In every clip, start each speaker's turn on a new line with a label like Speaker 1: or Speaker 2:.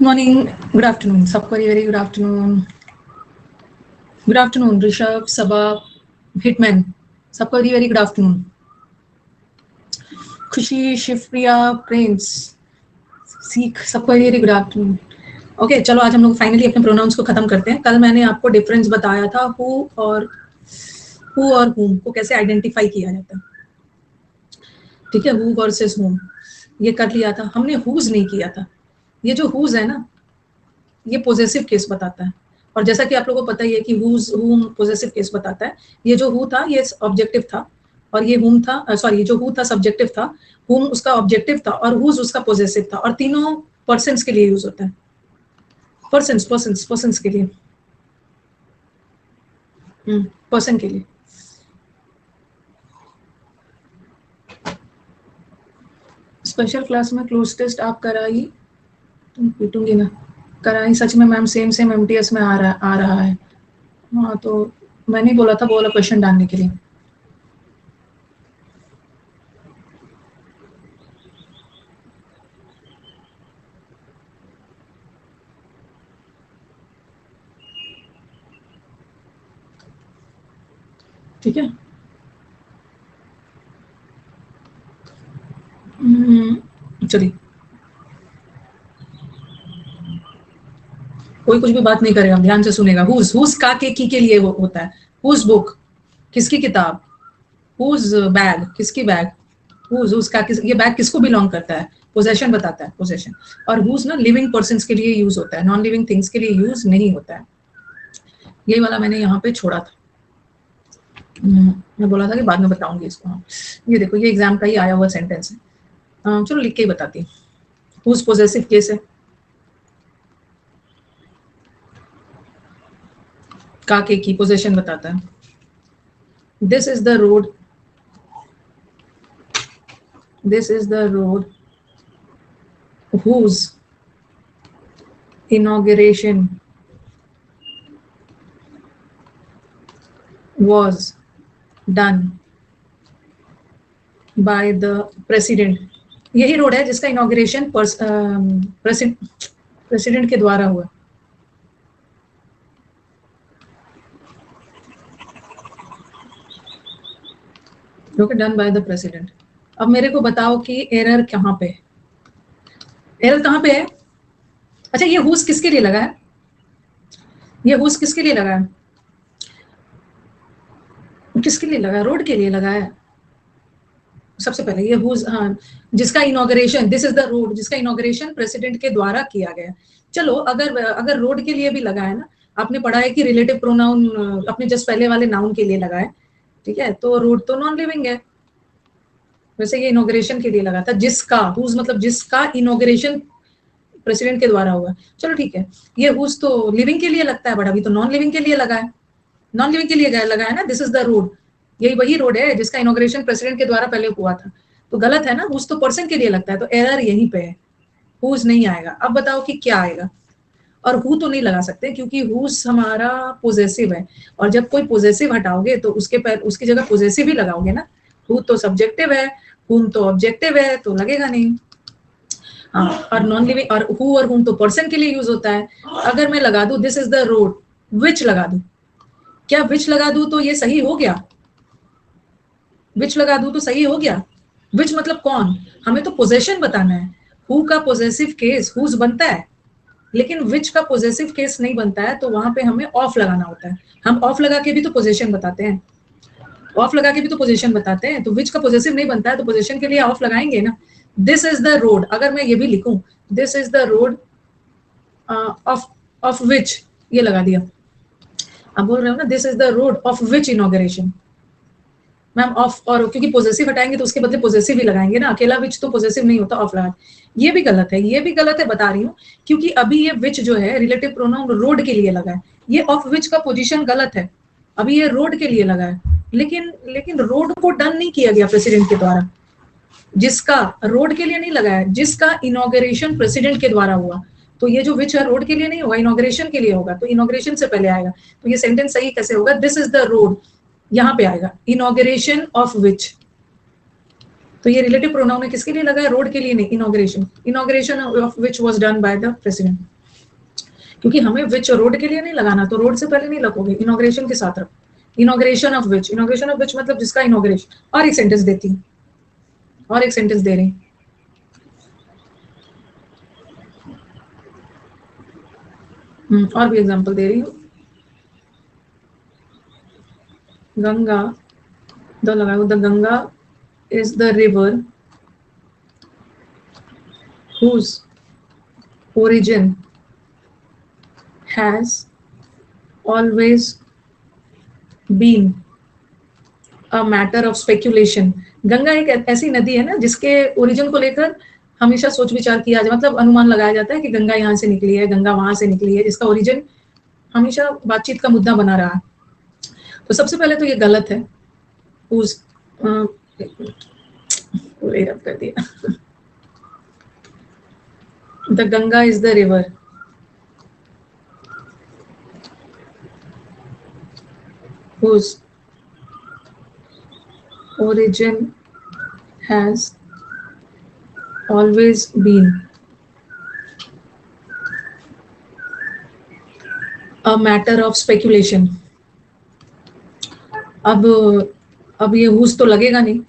Speaker 1: Good morning, good afternoon. सबको very good afternoon. Good afternoon, Rishabh, Sabha, Hitman. सबको very good afternoon. खुशी, Shivpriya, Prince, सीख, सबको very good afternoon. Okay, चलो आज हम लोग फाइनली अपने प्रोनाउंस को खत्म करते हैं. कल मैंने आपको डिफरेंस बताया था who और whom को कैसे आइडेंटिफाई किया जाता है. ठीक है, who वर्सेस whom ये कर लिया था हमने. whose नहीं किया था. ये जो whose है ना, ये पोजेसिव केस बताता है. और जैसा कि आप लोगों को पता ही है कि whose whom पोजेसिव केस बताता है. ये जो who था ये ऑब्जेक्टिव था और ये whom था, सॉरी जो who था सब्जेक्टिव था, whom उसका ऑब्जेक्टिव था और whose उसका पोजेसिव था. और तीनों पर्सन्स के लिए यूज होता है. पर्सन्स के लिए, पर्सन के लिए. स्पेशल क्लास में क्लोज टेस्ट आप कराई, तुम पीटूंगी ना. कराई सच में मैम, सेम एमटीएस में आ रहा है. हाँ तो मैंने बोला था वो वाला क्वेश्चन डालने के लिए. ठीक है, चलिए कोई कुछ भी बात नहीं करेगा, ध्यान से सुनेगा. हुज का के लिए होता है. हुज बुक, किसकी किताब. हुज बैग, किसकी बैग. हुज का ये बैग किसको बिलोंग करता है. पोजेशन बताता है, पोजेशन. और हुज ना लिविंग पर्सन्स के लिए यूज होता है, नॉन लिविंग थिंग्स के लिए यूज नहीं होता है. ये वाला मैंने यहाँ पे छोड़ा था. मैं बोला था कि बाद में बताऊंगी इसको. हाँ, ये देखो ये एग्जाम का ही आया हुआ सेंटेंस है. चलो लिख के ही बताती हूँ. हुज पोजेसिव केस है, का के की पोजेशन बताता है. This is the road, this is the road whose inauguration was done by the president. यही रोड है जिसका इनॉग्रेशन प्रेसिडेंट के द्वारा हुआ. Okay, done by the president. अब मेरे को बताओ कि एरर कहाँ पे है. एरर कहाँ पे है. अच्छा, ये हुज किसके लिए लगा है. ये हुज किसके लिए लगा है. किसके लिए लगा है. रोड के लिए लगा है. सबसे पहले ये हुज, हाँ, जिसका inauguration, this is the road जिसका इनॉग्रेशन प्रेसिडेंट के द्वारा किया गया. चलो अगर रोड के लिए भी लगा है ना, आपने पढ़ा है कि रिलेटिव प्रोनाउन अपने जस्ट पहले वाले नाउन के लिए लगा है. ठीक है, तो रोड तो नॉन लिविंग है. वैसे ये इनॉग्रेशन के लिए लगा था. जिसका, हुज मतलब जिसका इनॉग्रेशन प्रेसिडेंट के द्वारा हुआ. चलो ठीक है, ये हुज तो लिविंग के लिए लगता है, बट अभी तो नॉन लिविंग के लिए लगा है. नॉन लिविंग के लिए लगा है ना. दिस इज द रोड, यही वही रोड है जिसका इनॉग्रेशन प्रेसिडेंट के द्वारा पहले हुआ था. तो गलत है ना. हुज तो पर्सन के लिए लगता है, तो एरर यहीं पे है. हुज नहीं आएगा. अब बताओ कि क्या आएगा. और हु तो नहीं लगा सकते क्योंकि हुज हमारा पोजेसिव है. और जब कोई पोजेसिव हटाओगे तो उसकी जगह पोजेसिव ही लगाओगे ना. हु तो सब्जेक्टिव है, हुम तो ऑब्जेक्टिव है, तो लगेगा नहीं. हाँ, और नॉन लिविंग और हु और हुम तो पर्सन के लिए यूज होता है. अगर मैं लगा दूं दिस इज द रोड, विच लगा दूं, क्या विच लगा दूं तो ये सही हो गया. विच लगा दूं तो सही हो गया. विच मतलब कौन, हमें तो पोजेशन बताना है. हु का पोजेसिव केस हुज बनता है, लेकिन विच का पोजेसिव केस नहीं बनता है. तो वहां पे हमें ऑफ लगाना होता है. हम ऑफ लगा के भी तो पोजेशन बताते हैं. ऑफ लगा के भी तो पोजीशन बताते हैं. तो विच का पोजेसिव नहीं बनता है, तो पोजीशन के लिए ऑफ लगाएंगे ना. दिस इज द रोड, अगर मैं ये भी लिखूं this is the road of which, ये लगा दिया. अब बोल रहे हो ना this is the road of which inauguration. Ma'am of, और क्योंकि पोजेसिव हटाएंगे तो उसके बदले पोजेसिव ही लगाएंगे ना. अकेला विच तो पोजेसिव नहीं होता, ऑफ लगा. ये भी गलत है, ये भी गलत है, बता रही हूँ. क्योंकि अभी ये विच जो है रिलेटिव प्रोनाउन रोड के लिए लगा है. ये ऑफ विच का पोजीशन गलत है. अभी ये रोड के लिए लगा है, लेकिन रोड को डन नहीं किया गया प्रेसिडेंट के द्वारा. जिसका, रोड के लिए नहीं लगा है, जिसका इनॉग्रेशन प्रेसिडेंट के द्वारा हुआ. तो ये जो विच है रोड के लिए नहीं होगा, इनॉग्रेशन के लिए होगा. तो इनॉग्रेशन से पहले आएगा. तो ये सेंटेंस सही कैसे होगा. दिस इज द रोड, यहाँ पे आएगा इनॉग्रेशन ऑफ विच. तो ये रिलेटिव प्रोनाउन है, किसके लिए लगा है? रोड के लिए नहीं, inauguration. Inauguration of which was done by the president, क्योंकि हमें विच रोड के लिए नहीं लगाना, तो रोड से पहले नहीं लगोगे, इनॉग्रेशन के साथ रखो। Inauguration of which, inauguration of which मतलब जिसका इनॉग्रेशन। और एक सेंटेंस देती हूँ, और एक सेंटेंस दे रही, और भी एग्जांपल दे रही हूँ। गंगा, द लगाओ, the Ganga is the river whose origin has always been a matter of speculation। Ganga एक ऐसी नदी है ना जिसके ओरिजिन को लेकर हमेशा सोच विचार किया जाए, मतलब अनुमान लगाया जाता है कि गंगा यहाँ से निकली है, गंगा वहां से निकली है, जिसका ओरिजिन हमेशा बातचीत का मुद्दा बना रहा है। तो सबसे पहले तो ये गलत है। उस रब कर दिया। The Ganga is the river whose origin has always been a matter of speculation। अब ये हुज तो लगेगा नहीं,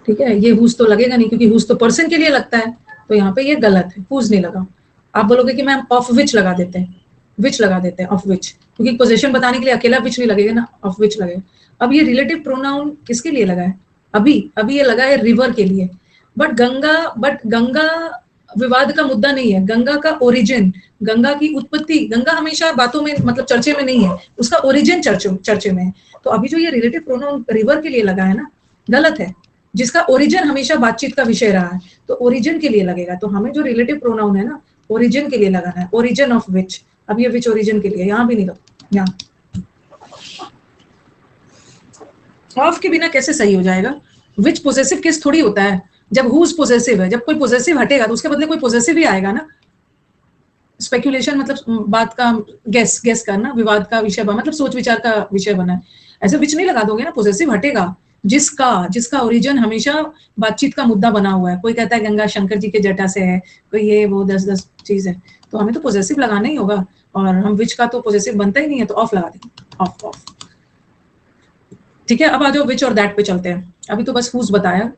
Speaker 1: ठीक है, ये हुज तो लगेगा नहीं, क्योंकि हुज तो पर्सन के लिए लगता है, तो यहाँ पे ये गलत है, हुज नहीं लगा। आप बोलोगे कि मैम ऑफ विच लगा देते हैं, विच लगा देते हैं, ऑफ विच, क्योंकि पोजीशन बताने के लिए अकेला विच नहीं लगेगा ना, ऑफ विच लगेगा। अब ये रिलेटिव प्रोनाउन किसके लिए लगा है? अभी ये लगा है रिवर के लिए। बट गंगा विवाद का मुद्दा नहीं है। गंगा का ओरिजिन, गंगा की उत्पत्ति, गंगा हमेशा बातों में मतलब चर्चे में नहीं है, उसका ओरिजिन चर्चे में है। तो अभी जो ये रिलेटिव प्रोनाउन रिवर के लिए लगा है ना, गलत है। जिसका ओरिजिन हमेशा बातचीत का विषय रहा है, तो ओरिजिन के लिए लगेगा। तो हमें जो रिलेटिव प्रोनाउन है ना, ओरिजिन के लिए लगाना है, ओरिजिन ऑफ विच। अब ये विच ओरिजिन के लिए, यहाँ भी नहीं लगता, यहाँ ऑफ के बिना कैसे सही हो जाएगा? विच पोजेसिव केस थोड़ी होता है, जब हुज पोजेसिव है। जब कोई पोजेसिव हटेगा तो उसके बदले कोई पोजेसिव ही आएगा ना। स्पेक्यूलेशन मतलब बात का गेस करना, विवाद का विषय मतलब सोच विचार का विषय बना है। ऐसे विच नहीं लगा दोगे ना, पोजेसिव हटेगा। जिसका ओरिजिन हमेशा बातचीत का मुद्दा बना हुआ है। कोई कहता है गंगा शंकर जी के जटा से है, कोई ये वो 10 चीज है, तो हमें तो पोजेसिव लगाना ही होगा। और हम विच का तो पोजेसिव बनता ही नहीं है, तो ऑफ लगा देंगे, ऑफ। ठीक है, अब आ जाओ विच और दैट पे चलते हैं। अभी तो बस हुज बताया।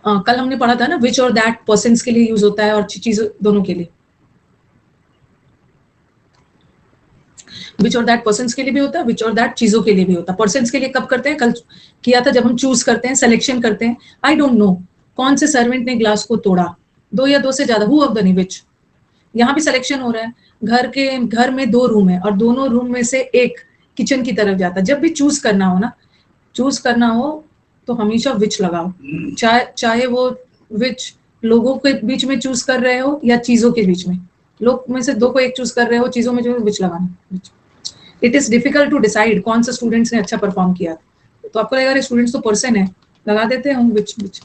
Speaker 1: कल हमने पढ़ा था ना, विच और दैट पर्सन्स के लिए यूज होता है और चीज दोनों के लिए। विच और दैट पर्सन्स के लिए भी होता है, विच और दैट चीजों के लिए भी होता है। पर्सन्स के लिए कब करते हैं? कल किया था जब हम चूज करते हैं, सिलेक्शन करते हैं। आई डोंट नो कौन से सर्वेंट ने ग्लास को तोड़ा, 2 या 2 से ज्यादा, हु ऑफ द नी, विच। यहाँ भी सिलेक्शन हो रहा है। घर में 2 रूम है और दोनों रूम में से एक किचन की तरफ जाता है। जब भी चूज करना हो तो हमेशा विच लगाओ, चाहे वो विच लोगों के बीच में चूज कर रहे हो या चीजों के बीच में। लोग में से 2 को एक चूज कर रहे हो, चीजों में जो विच लगाना। It is difficult to decide कौन सा स्टूडेंट्स ने अच्छा परफॉर्म किया, तो आपको लगेगा स्टूडेंट्स तो पर्सन है, लगा देते हैं विच।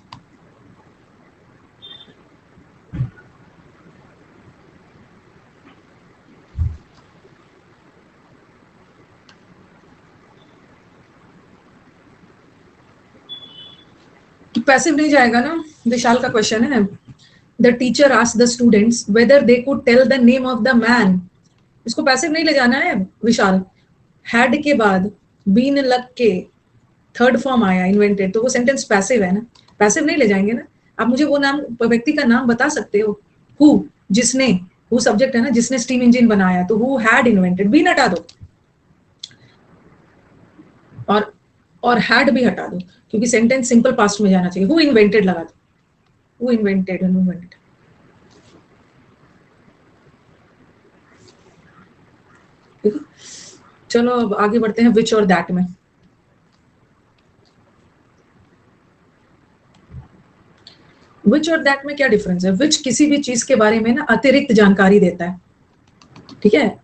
Speaker 1: पैसिव नहीं जाएगा ना, विशाल का क्वेश्चन है। The teacher asked the students whether they could tell the name of the man. इसको पैसिव नहीं ले जाना है विशाल। हैड के बाद बीन लग के थर्ड फॉर्म आया, इन्वेंटेड, तो वो सेंटेंस पैसिव है ना, पैसिव नहीं ले जाएंगे ना। आप मुझे वो नाम, व्यक्ति का नाम बता सकते हो, हु, जिसने, हु सब्जेक्ट है ना, जिसने स्टीम इंजन बनाया, तो हु हैड इन्वेंटेड, बीन हटा दो और हैड भी हटा दो, क्योंकि सेंटेंस सिंपल पास्ट में जाना चाहिए। हु इन्वेंटेड लगा दो, हु इन्वेंटेड। चलो अब आगे बढ़ते हैं विच और दैट में। विच और दैट में क्या डिफरेंस है? विच किसी भी चीज के बारे में ना अतिरिक्त जानकारी देता है, ठीक है।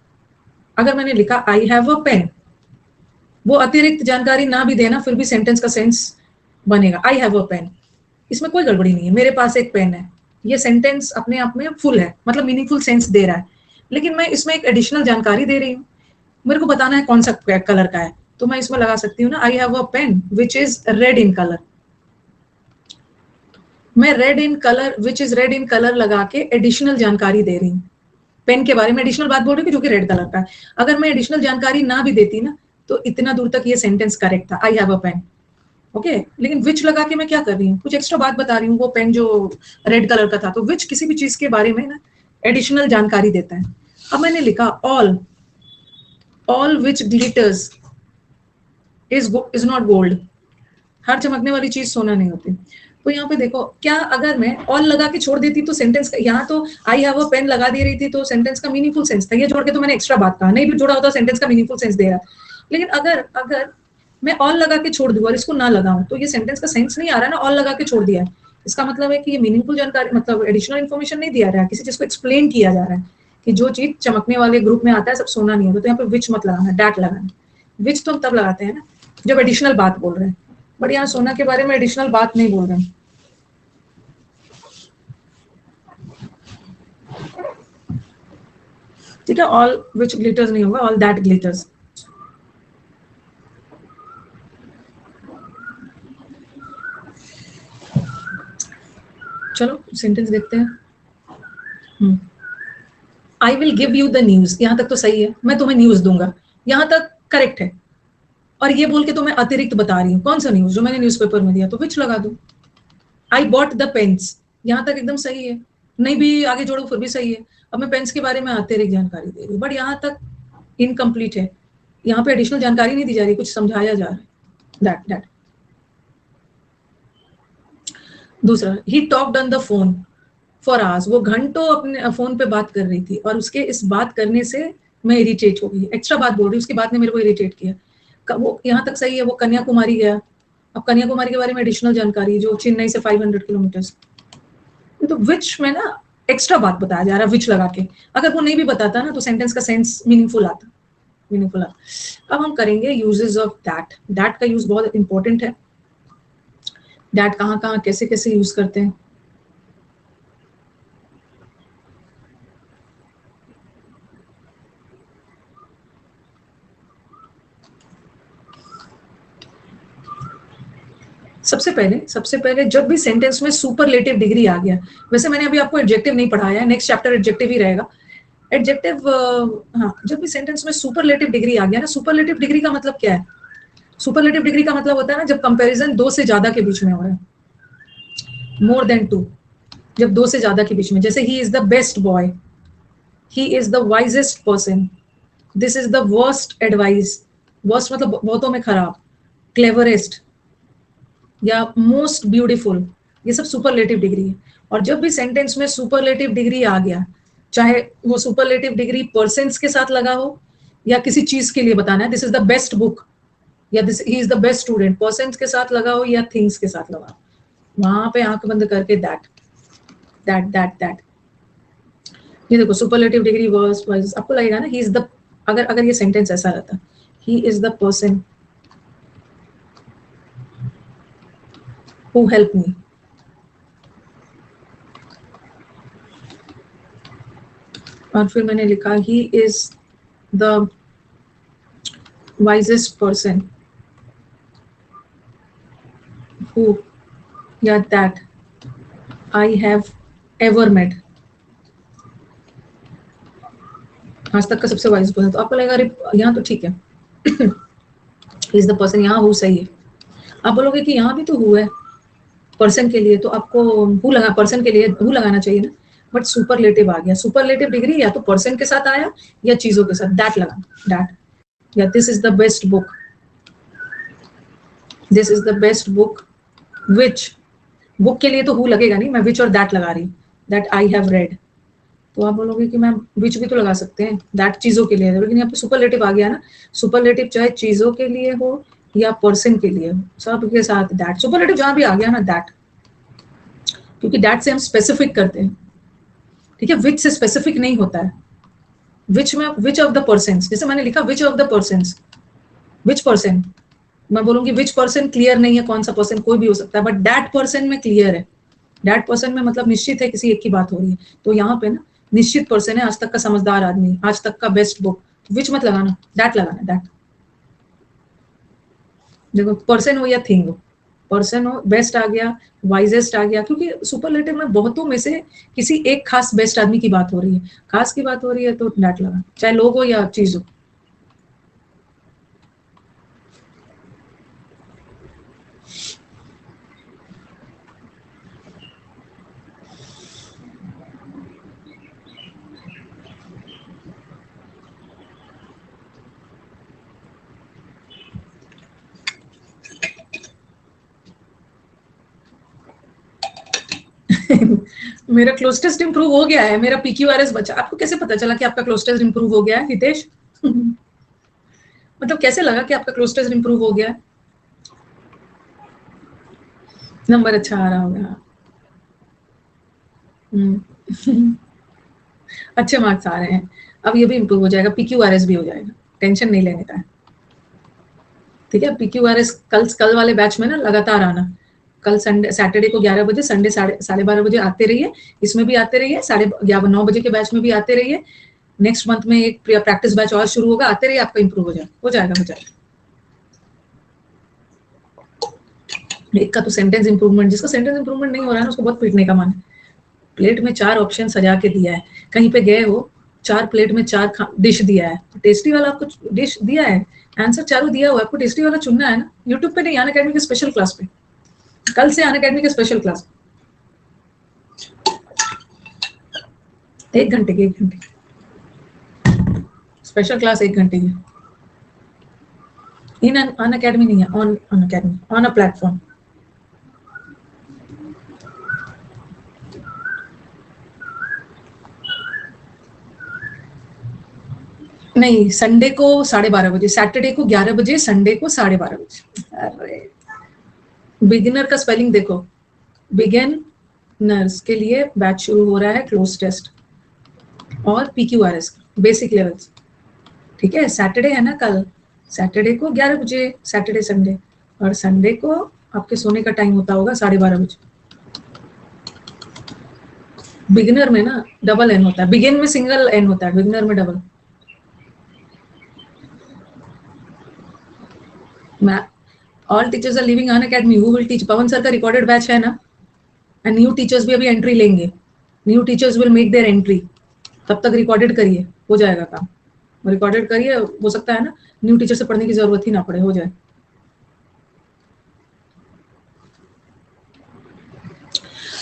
Speaker 1: अगर मैंने लिखा आई हैव अ पेन, वो अतिरिक्त जानकारी ना भी देना, फिर भी सेंटेंस का सेंस बनेगा। आई हैव अ पेन, इसमें कोई गड़बड़ी नहीं है, मेरे पास एक पेन है। ये सेंटेंस अपने आप में फुल है, मतलब मीनिंगफुल सेंस दे रहा है। लेकिन मैं इसमें एक एडिशनल जानकारी दे रही हूँ, मेरे को बताना है कौन सा कलर का है, तो मैं इसमें लगा सकती हूँ ना, I have a pen which is red in colour. मैं red in colour, which is red in colour लगा के एडिशनल जानकारी दे रही हूँ पेन के बारे में, एडिशनल बात बोल रही हूँ जो कि रेड कलर का है। अगर मैं एडिशनल जानकारी ना भी देती ना तो इतना दूर तक ये सेंटेंस करेक्ट था, I have a pen, okay. लेकिन विच लगा के मैं क्या कर रही हूँ, कुछ एक्स्ट्रा बात बता रही हूँ, वो पेन जो रेड कलर का था। तो विच किसी भी चीज के बारे में ना एडिशनल जानकारी देता है। अब मैंने लिखा all which glitters is not gold, हर चमकने वाली चीज सोना नहीं होती। तो यहाँ पे देखो, क्या अगर मैं ऑल लगा के छोड़ देती तो सेंटेंस का, यहाँ तो आई हैव अ पेन लगा दे रही थी तो सेंटेंस का मीनिंगफुल सेंस था, ये जोड़ के तो मैंने एक्स्ट्रा बात कहा, नहीं भी जोड़ा होता सेंटेंस का मीनिंगफुल सेंस दे रहा। लेकिन अगर मैं ऑल लगा के छोड़ दूं और इसको ना लगाऊं तो ये सेंटेंस का सेंस नहीं आ रहा ना, ऑल लगा के छोड़ दिया है। इसका मतलब है कि ये मीनिंगफुल जानकारी, मतलब एडिशनल इन्फॉर्मेशन नहीं दिया रहा है, किसी चीज को एक्सप्लेन किया जा रहा है कि जो चीज चमकने वाले ग्रुप में आता है सब सोना नहीं होता। तो यहाँ पे विच मत लगाना, डैट लगाना। विच तो हम तब लगाते हैं ना जब एडिशनल बात बोल रहे हैं, बट यहाँ सोना के बारे में एडिशनल बात नहीं बोल रहे हैं। ठीक है, ऑल विच ग्लिटर्स नहीं होगा, ऑल दैट ग्लिटर्स। चलो सेंटेंस देखते हैं। I will give you the news, यहां तक तो सही है, मैं तुम्हें न्यूज दूंगा, यहां तक करेक्ट है। और ये बोल के तो मैं अतिरिक्त बता रही हूँ, कौन सा न्यूज, जो मैंने न्यूज़पेपर में दिया, तो विच लगा दू। आई बॉट द पेन्स, यहां तक एकदम सही है, नहीं भी आगे जोड़ो फिर भी सही है। अब मैं पेन्स के बारे में अतिरिक्त जानकारी दे रही हूँ, बट यहाँ तक इनकम्प्लीट है, यहाँ पे एडिशनल जानकारी नहीं दी जा रही, कुछ समझाया जा रहा है। दैट दूसरा, he talked on the phone for hours, वो घंटों अपने फोन पे बात कर रही थी और उसके इस बात करने से मैं इरिटेट हो गई, एक्स्ट्रा बात बोल रही, उसकी बात ने मेरे को इरिटेट किया। वो यहाँ तक सही है, वो कन्याकुमारी गया। अब कन्याकुमारी के बारे में एडिशनल जानकारी, जो चेन्नई से 500 किलोमीटर, तो विच में ना एक्स्ट्रा बात बताया जा रहा है विच लगा के। अगर वो नहीं भी बताता ना तो सेंटेंस का सेंस मीनिंगफुल आता। अब हम करेंगे यूजेस ऑफ दैट। दैट का यूज बहुत इंपॉर्टेंट है। दैट कहाँ कहाँ कैसे कैसे यूज करते हैं। सबसे पहले जब भी सेंटेंस में सुपरलेटिव डिग्री आ गया, वैसे मैंने अभी आपको एडजेक्टिव नहीं पढ़ाया है, नेक्स्ट चैप्टर एडजेक्टिव ही रहेगा। एडजेक्टिव, हाँ, जब भी सेंटेंस में सुपरलेटिव डिग्री आ गया ना, सुपरलेटिव डिग्री का मतलब क्या है? सुपरलेटिव डिग्री का मतलब होता है ना जब कंपैरिजन दो से ज्यादा के बीच में हो रहा है, मोर देन टू, जब दो से ज्यादा के बीच में, जैसे ही is the best boy, he is the wisest person, this is the worst advice, worst मतलब बहुतों में खराब, क्लेवरेस्ट या मोस्ट ब्यूटीफुल, ये सब सुपरलेटिव डिग्री है। और जब भी सेंटेंस में सुपरलेटिव डिग्री आ गया, चाहे वो सुपरलेटिव डिग्री पर्सन्स के साथ लगा हो या किसी चीज के लिए बताना है, this is the best book या this he is the best student, persons के साथ लगा हो या थिंग्स के साथ लगा हो, वहां पे आंख बंद करके दैट। ये देखो सुपरलेटिव डिग्री वर्स वाइज, आपको लगेगा ना ही इज द, अगर ये सेंटेंस ऐसा रहता, ही is the person who helped me, और फिर मैंने लिखा he is the wisest person who या that I have ever met, आज तक का सबसे वाइज पर्सन। तो आपको लगेगा अरे यहाँ तो ठीक है is the person, यहाँ हु सही है। आप बोलोगे कि यहाँ भी तो हु है पर्सन के लिए, तो आपको हु लगा, पर्सन के लिए हु लगाना चाहिए ना, बट सुपरलेटिव आ गया। सुपरलेटिव डिग्री या तो पर्सन के साथ आया या चीजों के साथ, दैट लगा, दैट। या this is the best book, this is the best book which, book के लिए तो हु लगेगा नहीं, मैं विच और दैट लगा रही, दैट आई हैव रेड। तो आप बोलोगे कि मैम विच भी तो लगा सकते हैं, दैट चीजों के लिए, लेकिन यहाँ पे सुपरलेटिव आ गया ना। सुपरलेटिव चाहे चीजों के लिए हो या पर्सन के लिए, सब के साथ दैट। सुपरलेटिव जहां भी आ गया ना दैट, क्योंकि दैट से हम स्पेसिफिक करते हैं, ठीक है, विच से स्पेसिफिक नहीं होता है। विच में विच ऑफ द पर्सन्स, जैसे मैंने लिखा which of the persons, which person, मैं बोलूंगी विच पर्सन क्लियर नहीं है, कौन सा पर्सन, कोई भी हो सकता है, बट दैट पर्सन में क्लियर है। दैट पर्सन में मतलब निश्चित है, किसी एक की बात हो रही है, तो यहाँ पे ना निश्चित पर्सन है, आज तक का समझदार आदमी, आज तक का बेस्ट बुक, विच मत लगाना, दैट लगाना, दैट। देखो पर्सन हो या थिंग हो, पर्सन हो, बेस्ट आ गया, वाइजेस्ट आ गया, क्योंकि सुपरलेटिव में बहुतों में से किसी एक खास बेस्ट आदमी की बात हो रही है, खास की बात हो रही है तो दैट लगा, चाहे लोग हो या चीज हो। मेरा क्लोज टेस्ट इंप्रूव हो गया है, मेरा PQRS बचा। आपको कैसे पता चला कि आपका क्लोज टेस्ट इंप्रूव हो गया है हितेश? मतलब कैसे लगा कि आपका क्लोज टेस्ट इंप्रूव हो गया है? नंबर अच्छा आ रहा होगा। अच्छे मार्क्स आ रहे हैं, अब ये भी इंप्रूव हो जाएगा, PQRS भी हो जाएगा, टेंशन नहीं लेने का है। ठीक है, PQRS कल वाले बैच में ना लगातार आना, कल संडे सैटरडे को 11 बजे, संडे 12:30 बजे आते रहिए, इसमें भी आते रहिए, 9:30 बजे के बैच में भी आते रहिए। नेक्स्ट मंथ में एक प्रैक्टिस बैच और शुरू होगा, आते रहिए, आपका इंप्रूव हो जाएगा। एक का तो सेंटेंस इंप्रूवमेंट, जिसका सेंटेंस इंप्रूवमेंट नहीं हो रहा है ना, उसको बहुत पीटने का मन है। प्लेट में 4 ऑप्शन सजा के दिया है, कहीं पे गए हो, 4 प्लेट में 4 डिश दिया है, टेस्टी वाला आपको डिश दिया है, आंसर चारों दिया हुआ है, आपको टेस्टी वाला चुनना है ना। यूट्यूब पे नहीं, अनअकैडमी के स्पेशल क्लास पे, कल से अनअकैडमी के स्पेशल क्लास, 1 घंटे की, 1 घंटे स्पेशल क्लास, 1 घंटे की, इन अनअकैडमी नहीं है, on Unacademy, on a platform. नहीं, संडे को 12:30 बजे, सैटरडे को 11 बजे, संडे को 12:30 बजे। अरे बिगिनर का स्पेलिंग देखो, बिगिनर्स के लिए बैच शुरू हो रहा है, क्लोज टेस्ट और PQRS बेसिक लेवल्स। ठीक है, सैटरडे है ना कल, सैटरडे को 11 बजे, सैटरडे संडे, और संडे को आपके सोने का टाइम होता होगा 12:30 बजे। बिगिनर में ना डबल एन होता है, बिगिन में सिंगल एन होता है, बिगिनर में double. All teachers are living Unacademy, who will teach? Pavan sir का रिकॉर्डेड बैच है ना, एंड न्यू टीचर्स भी अभी एंट्री लेंगे, new teachers will make their entry, तब तक रिकॉर्डेड करिए, हो जाएगा काम, रिकॉर्डेड करिए, हो सकता है ना न्यू टीचर से पढ़ने की जरूरत ही ना पड़े, हो जाए।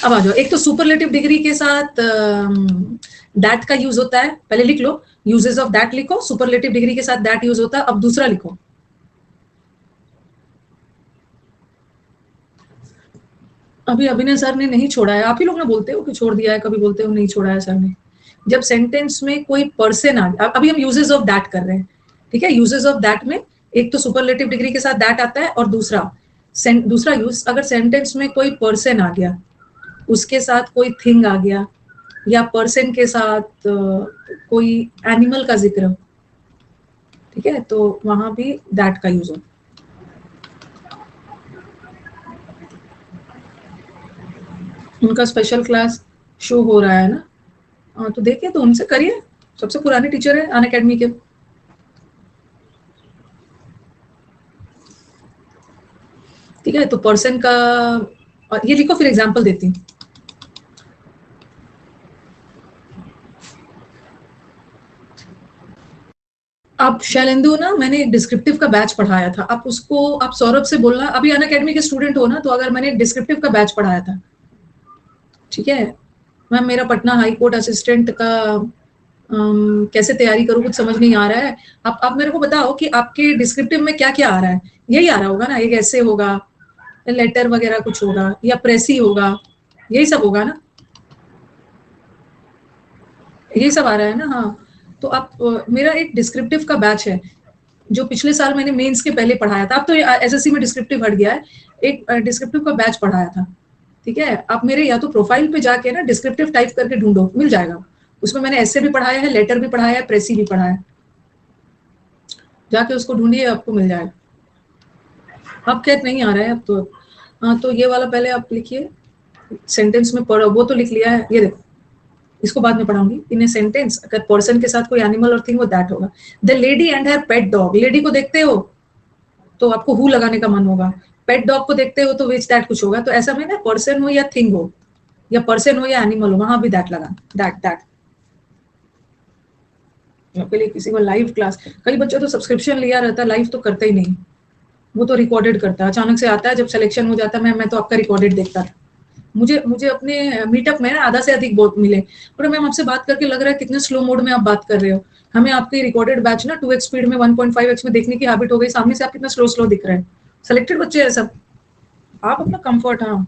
Speaker 1: अब आ जाओ, एक तो सुपरलेटिव डिग्री के साथ दैट का यूज होता है, पहले लिख लो, यूजेस ऑफ दैट लिखो, सुपरलेटिव डिग्री के साथ दैट यूज होता है। अब दूसरा लिखो, अभी अभिनय सर ने नहीं छोड़ा है, आप ही लोग ना बोलते हो कि छोड़ दिया है, कभी बोलते हो नहीं छोड़ा है सर ने। जब सेंटेंस में कोई पर्सन आ, अभी हम यूजेस ऑफ दैट कर रहे हैं, ठीक है, यूजेस ऑफ दैट में एक तो सुपरलेटिव डिग्री के साथ दैट आता है, और दूसरा यूज, अगर सेंटेंस में कोई पर्सन आ गया, उसके साथ कोई थिंग आ गया, या पर्सन के साथ कोई एनिमल का जिक्र, ठीक है, तो वहां भी दैट का यूज हो। उनका स्पेशल क्लास शो हो रहा है ना, तो देखिए, तो उनसे करिए, सबसे पुराने टीचर है अनअकैडमी के। ठीक है, तो पर्सन का, और ये लिखो, फिर एग्जांपल देती हूँ। आप शैलेंदु ना, मैंने एक डिस्क्रिप्टिव का बैच पढ़ाया था, आप उसको, आप सौरभ से बोलना, अभी अनअकैडमी के स्टूडेंट हो ना, तो अगर मैंने डिस्क्रिप्टिव का बैच पढ़ाया था, ठीक है मैम, मेरा पटना हाई कोर्ट असिस्टेंट का कैसे तैयारी करूँ, कुछ समझ नहीं आ रहा है, आप मेरे को बताओ कि आपके डिस्क्रिप्टिव में क्या क्या आ रहा है, यही आ रहा होगा ना, एक ऐसे होगा, लेटर वगैरह कुछ होगा, या प्रेसी होगा, यही सब होगा ना, यही सब आ रहा है ना। हाँ, तो आप मेरा एक डिस्क्रिप्टिव का बैच है, जो पिछले साल मैंने मेंस के पहले पढ़ाया था, अब तो SSC में डिस्क्रिप्टिव हट गया है, एक डिस्क्रिप्टिव का बैच पढ़ाया था। ठीक है, आप मेरे या तो प्रोफाइल पे जाके ना डिस्क्रिप्टिव टाइप करके ढूंढो, मिल जाएगा, उसमें मैंने ऐसे भी पढ़ाया है, लेटर भी पढ़ाया है, प्रेसी भी पढ़ाया है, जाके उसको ढूंढिए, आपको मिल जाएगा। अब क्या नहीं आ रहा है अब तो। हाँ, तो ये वाला पहले आप लिखिए, सेंटेंस में पढ़ो, वो तो लिख लिया है, ये देखो, इसको बाद में पढ़ाऊंगी। इन ए सेंटेंस, अगर पर्सन के साथ कोई एनिमल और थिंग हो, दैट होगा। The lady and her pet dog, lady को देखते हो, तो आपको हु लगाने का मन होगा, पेट डॉग को देखते हो तो विच दैट कुछ होगा, तो ऐसा में ना पर्सन हो या थिंग हो या पर्सन हो या एनिमल हो, वहां भी दैट लगा, दैट के लिए किसी को लाइव क्लास, कई बच्चों तो सब्सक्रिप्शन लिया रहता है, लाइव तो करते ही नहीं, वो तो रिकॉर्डेड करता है, अचानक से आता है जब सिलेक्शन हो जाता है, मैं तो आपका रिकॉर्डेड देखता था। मुझे अपने मीटअप में आधा से अधिक बहुत मिले, पर मैम आपसे बात करके लग रहा है कितने स्लो मोड में आप बात कर रहे हो, हमें आपकी रिकॉर्डेड बैच ना 2x स्पीड में 1.5x में देखने की हैबिट हो गई, सामने से आप कितना स्लो दिख रहे हैं। सेलेक्टेड बच्चे हैं सब, आप अपना कंफर्ट, हाँ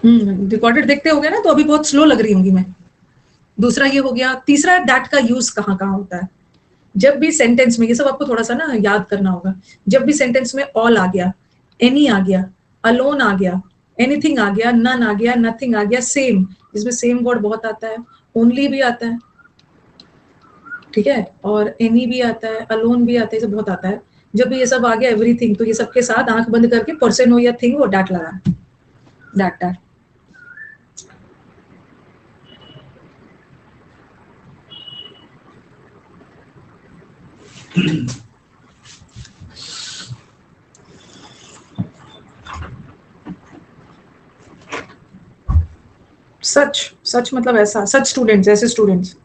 Speaker 1: रिकॉर्डेड देखते होगे ना, तो अभी बहुत स्लो लग रही होंगी मैं। दूसरा ये हो गया। तीसरा, दैट का यूज कहाँ कहाँ होता है, जब भी सेंटेंस में, ये सब आपको थोड़ा सा ना याद करना होगा, जब भी सेंटेंस में ऑल आ गया, एनी आ गया, अलोन आ गया, एनीथिंग आ गया, नन आ गया, नथिंग आ गया, सेम, इसमें सेम वर्ड बहुत आता है, ओनली भी आता है, ठीक है, और एनी भी आता है, अलोन भी आता है, ये सब बहुत आता है। जब भी ये सब आ गया, एवरीथिंग, तो ये सबके साथ आंख बंद करके पर्सन हो या थिंग हो, डैट लगा, डैट। सच, सच मतलब ऐसा, सच स्टूडेंट्स, ऐसे स्टूडेंट्स।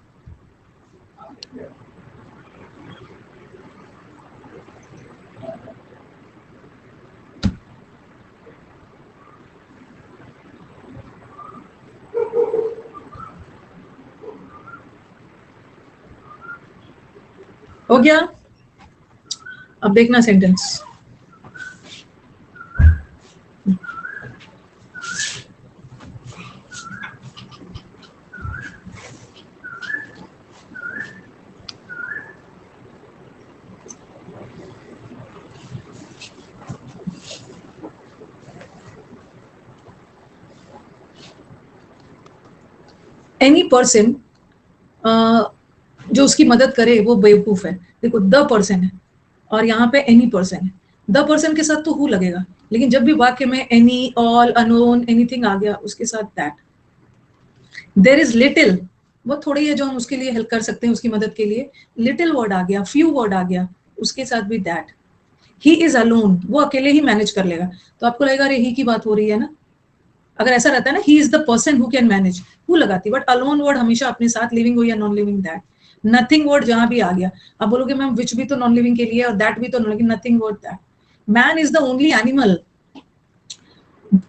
Speaker 1: हो गया, अब देखना सेंटेंस। एनी पर्सन जो उसकी मदद करे वो बेवकूफ है। देखो द पर्सन है और यहाँ पे एनी पर्सन है, द पर्सन के साथ तो हु लगेगा, लेकिन जब भी वाक्य में एनी, ऑल, अनोन, एनीथिंग आ गया, उसके साथ दैट। देयर इज लिटिल, वो थोड़ी है जो हम उसके लिए हेल्प कर सकते हैं, उसकी मदद के लिए, लिटिल वर्ड आ गया, फ्यू वर्ड आ गया, उसके साथ भी दैट। ही इज अलोन, वो अकेले ही मैनेज कर लेगा, तो आपको लगेगा अरे ही की बात हो रही है ना, अगर ऐसा रहता है ना, ही is the person who can manage, who लगाती, बट अलोन वर्ड हमेशा अपने साथ, लिविंग हो या non living, that. Nothing word जहां भी आ गया, अब बोलोगे मैम विच भी तो नॉन लिविंग के लिए और दैट भी तो non living, nothing word that. Man is the only animal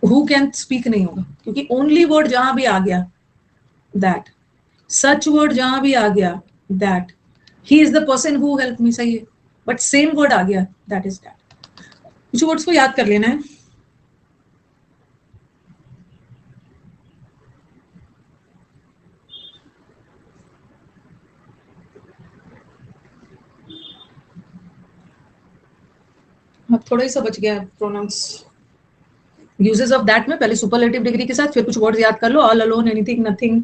Speaker 1: who can speak नहीं होगा, क्योंकि ओनली वर्ड जहां भी आ गया दैट, सच वर्ड जहां भी आ गया that, he is the person who help me, सही है, बट सेम वर्ड आ गया दैट इज दैट। कुछ वर्ड्स को याद कर लेना है। अब थोड़ा ही सा बच गया प्रोनाउंस। यूजेस ऑफ दैट में पहले सुपरलेटिव डिग्री के साथ, फिर कुछ वर्ड्स याद कर लो, ऑल, अलोन, एनीथिंग, नथिंग,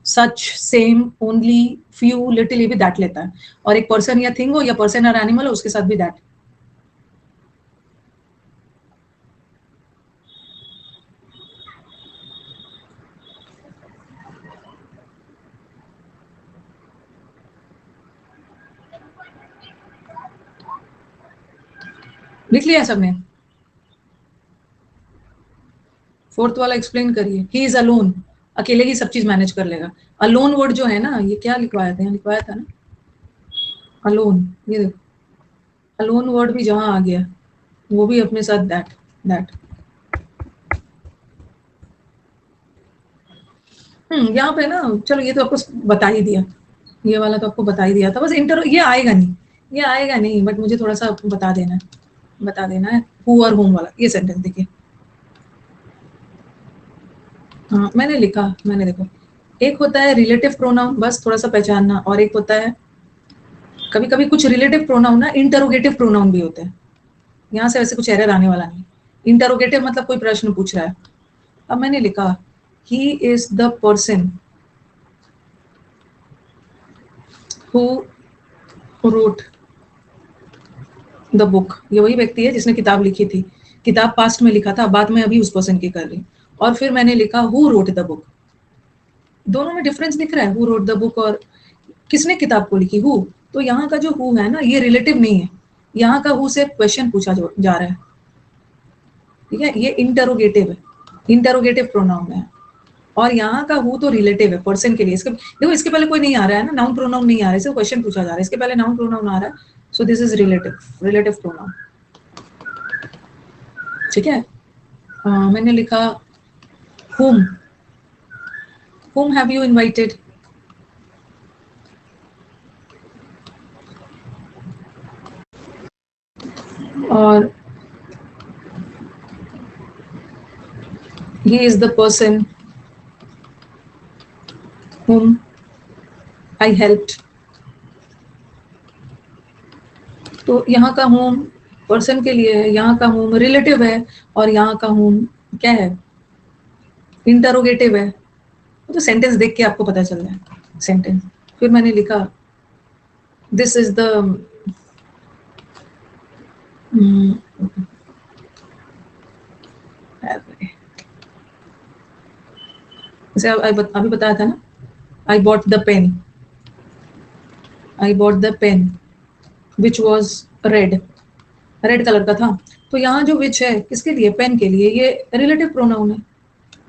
Speaker 1: सच, सेम, ओनली, फ्यू, लिटिल, ये भी दैट लेता है, और एक पर्सन या थिंग हो या पर्सन और एनिमल हो, उसके साथ भी दैट। लिख लिया सबने? फोर्थ वाला एक्सप्लेन करिए। ही इज अलोन, अकेले ही सब चीज मैनेज कर लेगा। अलोन वर्ड जो है ना, ये क्या लिखवाया था, लिखवाया था ना अलोन, ये देखो अलोन वर्ड भी जहां आ गया वो भी अपने साथ दैट, दैट। यहाँ पे ना, चलो ये तो आपको बता ही दिया, ये वाला तो आपको बता ही दिया था, बस इंटर ये आएगा नहीं, ये आएगा नहीं, बट मुझे थोड़ा सा बता देना है, बता देना है। हु और होम वाला ये सेंटेंस देखिए, हाँ मैंने लिखा, मैंने देखो, एक होता है रिलेटिव प्रोनाउन, बस थोड़ा सा पहचानना, और एक होता है कभी कभी कुछ रिलेटिव प्रोनाउन ना इंटरोगेटिव प्रोनाउन भी होते हैं, यहाँ से वैसे कुछ एरर आने वाला नहीं। इंटरोगेटिव मतलब कोई प्रश्न पूछ रहा है। अब मैंने लिखा ही is the person who wrote the book, ये वही व्यक्ति है जिसने किताब लिखी थी, किताब पास्ट में लिखा था, बाद में अभी उस पर्सन की कर रही, और फिर मैंने लिखा हु रोट द बुक। दोनों में डिफरेंस दिख रहा है, हु रोट द बुक और किसने किताब को लिखी, हु। तो यहाँ का जो हु है ना, ये रिलेटिव नहीं है, यहाँ का हु से क्वेश्चन पूछा जा रहा है, ठीक है, ये इंटरोगेटिव है, इंटरोगेटिव प्रोनाउन है। और यहाँ का हु तो रिलेटिव है पर्सन के लिए। इसके देखो, इसके पहले कोई नहीं आ रहा है ना, नाउन प्रोनाउन नहीं आ रहा है, सिर्फ क्वेश्चन पूछा जा रहा है, इसके पहले नाउन प्रोनाउन आ रहा है, so this is relative, relative pronoun, ठीक है। मैंने लिखा whom have you invited? और he is the person whom I helped. तो यहाँ का whom पर्सन के लिए है, यहाँ का whom रिलेटिव है, और यहाँ का whom क्या है, इंटरोगेटिव है। तो सेंटेंस देख के आपको पता चल जाए सेंटेंस। फिर मैंने लिखा दिस इज द जैसे अभी बताया था ना, I bought the pen, I bought the pen which was red, red colour का था। तो यहाँ जो विच है किसके लिए, पेन के लिए, ये रिलेटिव प्रोनाउन है,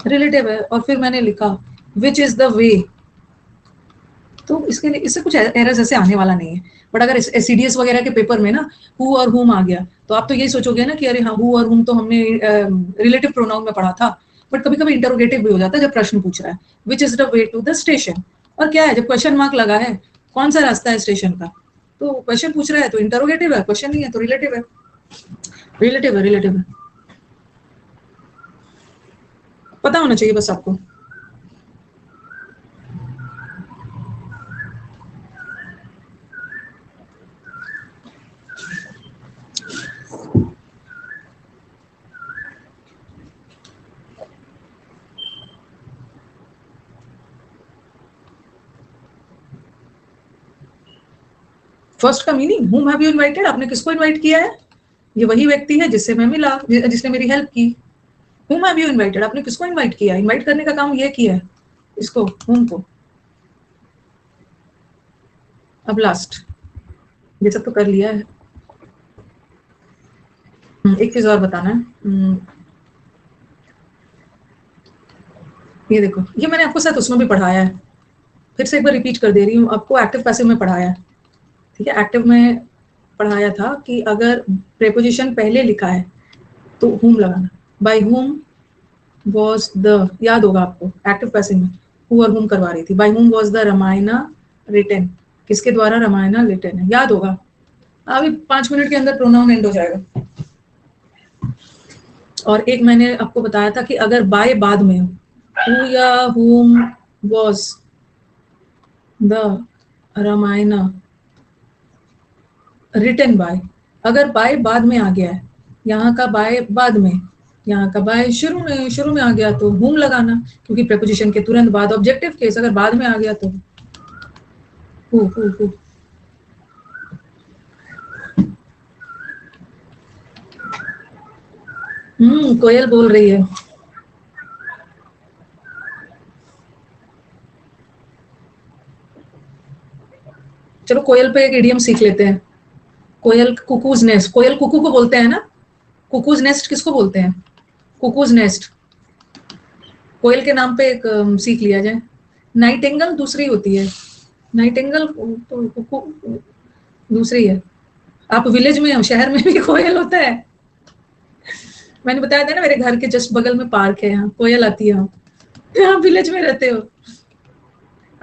Speaker 1: रिलेटिव है। और फिर मैंने लिखा विच इज द वे, तो इसके लिए, इससे कुछ एरर्स ऐसे आने वाला नहीं है। बट अगर सीडीएस वगैरह के पेपर में ना हु और हुम आ गया, तो आप तो यही सोचोगे ना कि अरे हाँ, हु और हुम तो हमने रिलेटिव प्रोनाउन में पढ़ा था। बट कभी कभी इंटरोगेटिव भी हो जाता है जब प्रश्न पूछ रहा है, which is the way to the station. और क्या है, जब क्वेश्चन मार्क लगा है, कौन सा रास्ता है स्टेशन का, तो क्वेश्चन पूछ रहा है तो इंटरोगेटिव है, क्वेश्चन नहीं है तो रिलेटिव है, रिलेटिव है, रिलेटिव है। पता होना चाहिए बस आपको। फर्स्ट का meaning, whom have you invited, आपने किसको इनवाइट किया है, ये वही व्यक्ति है जिससे मैं मिला, जिसने मेरी हेल्प की। whom have you invited, आपने किसको इनवाइट किया, इनवाइट करने का काम ये किया है, इसको, whom को। अब लास्ट, ये सब तो कर लिया है। एक चीज और बताना है, ये देखो, ये मैंने आपको साथ उसमें भी पढ़ाया है, फिर से एक बार रिपीट कर दे रही हूँ आपको, एक्टिव पैसिव में पढ़ाया है, ठीक है। एक्टिव में पढ़ाया था कि अगर प्रेपोजिशन पहले लिखा है तो whom लगाना, बाय whom was the, याद होगा आपको एक्टिव पैसिव में who और whom करवा रही थी, by whom was the Ramayana written, किसके द्वारा रामायणा रिटन है, याद होगा। अभी 5 मिनट के अंदर प्रोनाउन एंड हो जाएगा। और एक मैंने आपको बताया था कि अगर बाय बाद में हो, who या whom was the Ramayana written by, अगर बाय बाद में आ गया है, यहाँ का बाय बाद में, यहाँ का बाय शुरू में आ गया तो whom लगाना, क्योंकि प्रेपोजिशन के तुरंत बाद ऑब्जेक्टिव केस अगर बाद में आ गया तो who। कोयल बोल रही है। चलो कोयल पे एक इडियम सीख लेते हैं। कोयल कुकूज नेस्ट, कोयल कुकू को बोलते हैं ना, कुकूज नेस्ट किसको बोलते हैं, कुकूज नेस्ट। कोयल के नाम पे एक सीख लिया जाए। नाइटिंगल दूसरी होती है, नाइटिंगल तो कुकू दूसरी है। आप विलेज में हो, शहर में भी कोयल होता है। मैंने बताया था ना, मेरे घर के जस्ट बगल में पार्क है, यहाँ कोयल आती है। आप विलेज में रहते हो।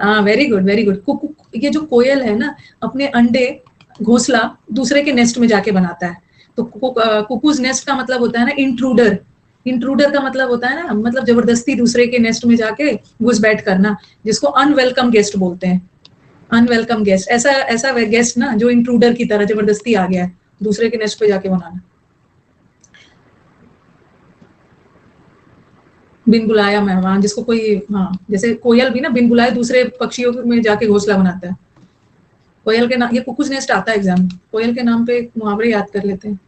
Speaker 1: हाँ, very good, very good. Cuckoo, ये जो कोयल है ना, अपने अंडे, घोंसला दूसरे के नेस्ट में जाके बनाता है। तो कुकूज नेस्ट का मतलब होता है ना इंट्रूडर, इंट्रूडर का मतलब होता है ना, मतलब जबरदस्ती दूसरे के नेस्ट में जाके घुस बैठ करना, जिसको अनवेलकम गेस्ट बोलते हैं। अनवेलकम गेस्ट, ऐसा ऐसा गेस्ट ना जो इंट्रूडर की तरह जबरदस्ती आ गया है, दूसरे के नेस्ट पे जाके बनाना। बिन बुलाया मेहमान, जिसको कोई, हाँ, जैसे कोयल भी ना बिन बुलाए दूसरे पक्षियों में जाके घोंसला बनाता है। कोयल के नाम, ये कुकुज नेस्ट आता है एग्जाम, कोयल के नाम पे मुहावरे याद कर लेते हैं।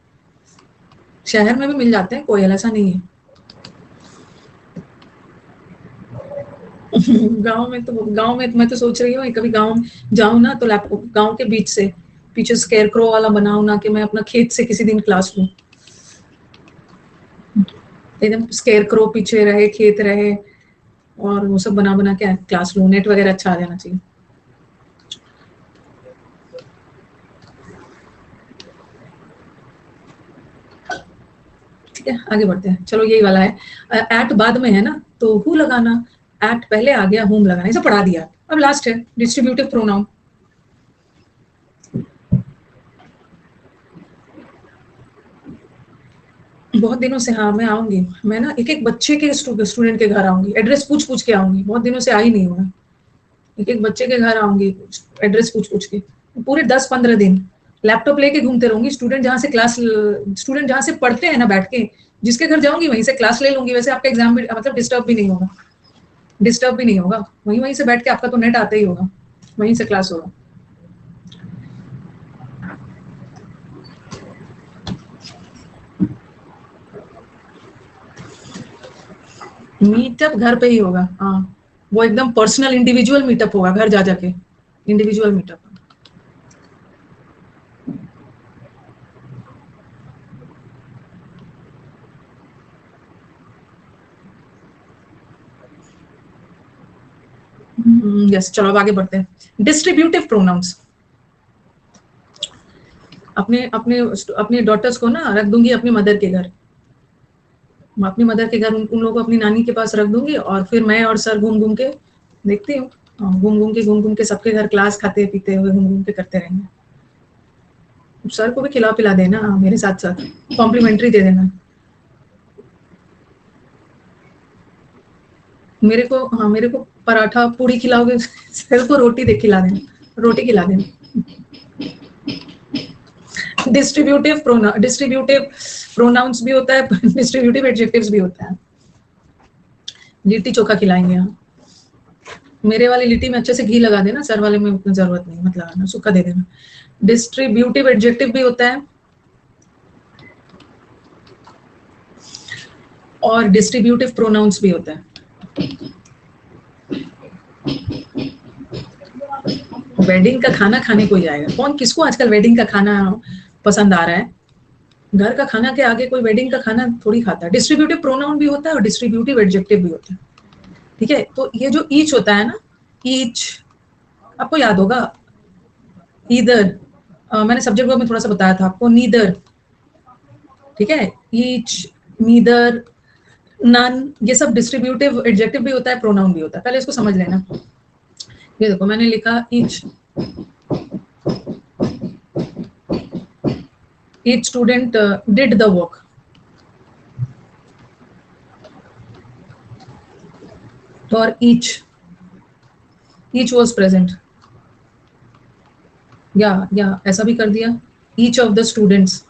Speaker 1: शहर में भी मिल जाते हैं कोयल, ऐसा नहीं है। गांव में मैं तो सोच रही हूँ कभी गांव जाऊँ ना, तो गांव के बीच से पीछे स्केयर क्रो वाला बनाऊँ ना, कि मैं अपना खेत से किसी दिन क्लास लूँ, एकदम स्केयर क्रो पीछे रहे, खेत रहे, और वो सब बना बना के क्लास लूँ। नेट वगैरह अच्छा आ जाना चाहिए। ठीक है, आगे बढ़ते हैं। चलो यही वाला है, एट बाद में है ना, तो हु लगाना, एट पहले आ गया, हुम लगाना, इसे पढ़ा दिया। अब लास्ट है डिस्ट्रीब्यूटिव प्रोनाउन। बहुत दिनों से, हाँ मैं आऊंगी, मैं ना एक एक बच्चे के स्टूडेंट के घर आऊंगी, एड्रेस पूछ पूछ के आऊंगी, बहुत दिनों से आई नहीं हूँ मैं। एक एक बच्चे के घर आऊंगी, एड्रेस पूछ पूछ के, पूरे 10-15 दिन लैपटॉप लेके घूमते रहूंगी। स्टूडेंट जहाँ से पढ़ते हैं ना बैठ के, जिसके घर जाऊंगी वहीं से क्लास ले लूंगी। वैसे आपका एग्जाम भी मतलब डिस्टर्ब भी नहीं होगा, वहीं वहीं से बैठ के, आपका तो नेट आता ही होगा, वहीं से क्लास होगा। मीटअप घर पे ही होगा, हाँ, वो एकदम पर्सनल इंडिविजुअल मीटअप होगा, घर जा जाके इंडिविजुअल मीटअप। यस, चलो अब आगे बढ़ते हैं। Distributive pronounce. अपने अपने अपने डॉटर्स को ना रख दूंगी अपनी मदर के घर, अपनी मदर के घर उन लोगों को अपनी नानी के पास रख दूंगी, और फिर मैं और सर घूम घूम के देखती हूँ, घूम घूम के सबके घर क्लास खाते पीते हुए घूम घूम के करते रहेंगे। सर को भी खिला पिला देना मेरे साथ साथ, कॉम्प्लीमेंट्री दे देना मेरे को। हाँ, मेरे को पराठा पूड़ी खिलाओगे, सर को रोटी दे खिला देना, रोटी खिला देना। डिस्ट्रीब्यूटिव प्रोनाउंस भी होता है, डिस्ट्रीब्यूटिव एडजेक्टिव्स भी होता है। लिट्टी चोखा खिलाएंगे हम। मेरे वाली लिट्टी में अच्छे से घी लगा देना, सर वाले में उतनी जरूरत नहीं, मत लगाना, सूखा दे देना। डिस्ट्रीब्यूटिव एडजेक्टिव भी होता है और डिस्ट्रीब्यूटिव प्रोनाउंस भी होता है। वेडिंग का खाना खाने को जाएगा कौन? किसको आजकल वेडिंग का खाना पसंद आ रहा है? घर का खाना के आगे कोई वेडिंग का खाना थोड़ी खाता है। डिस्ट्रीब्यूटिव प्रोनाउन भी होता है और डिस्ट्रीब्यूटिव एडजेक्टिव भी होता है। ठीक है, तो ये जो ईच होता है ना, ईच आपको याद होगा, ईदर, मैंने सब्जेक्ट वर्ब में थोड़ा सा बताया था आपको, नीदर, ठीक है, ईच, नीदर, नन, ये सब डिस्ट्रीब्यूटिव एडजेक्टिव भी होता है, प्रोनाउन भी होता है। पहले इसको समझ लेना। ये देखो मैंने लिखा each, each student did the work, और ईच वाज प्रेजेंट, या ऐसा भी कर दिया, each of the students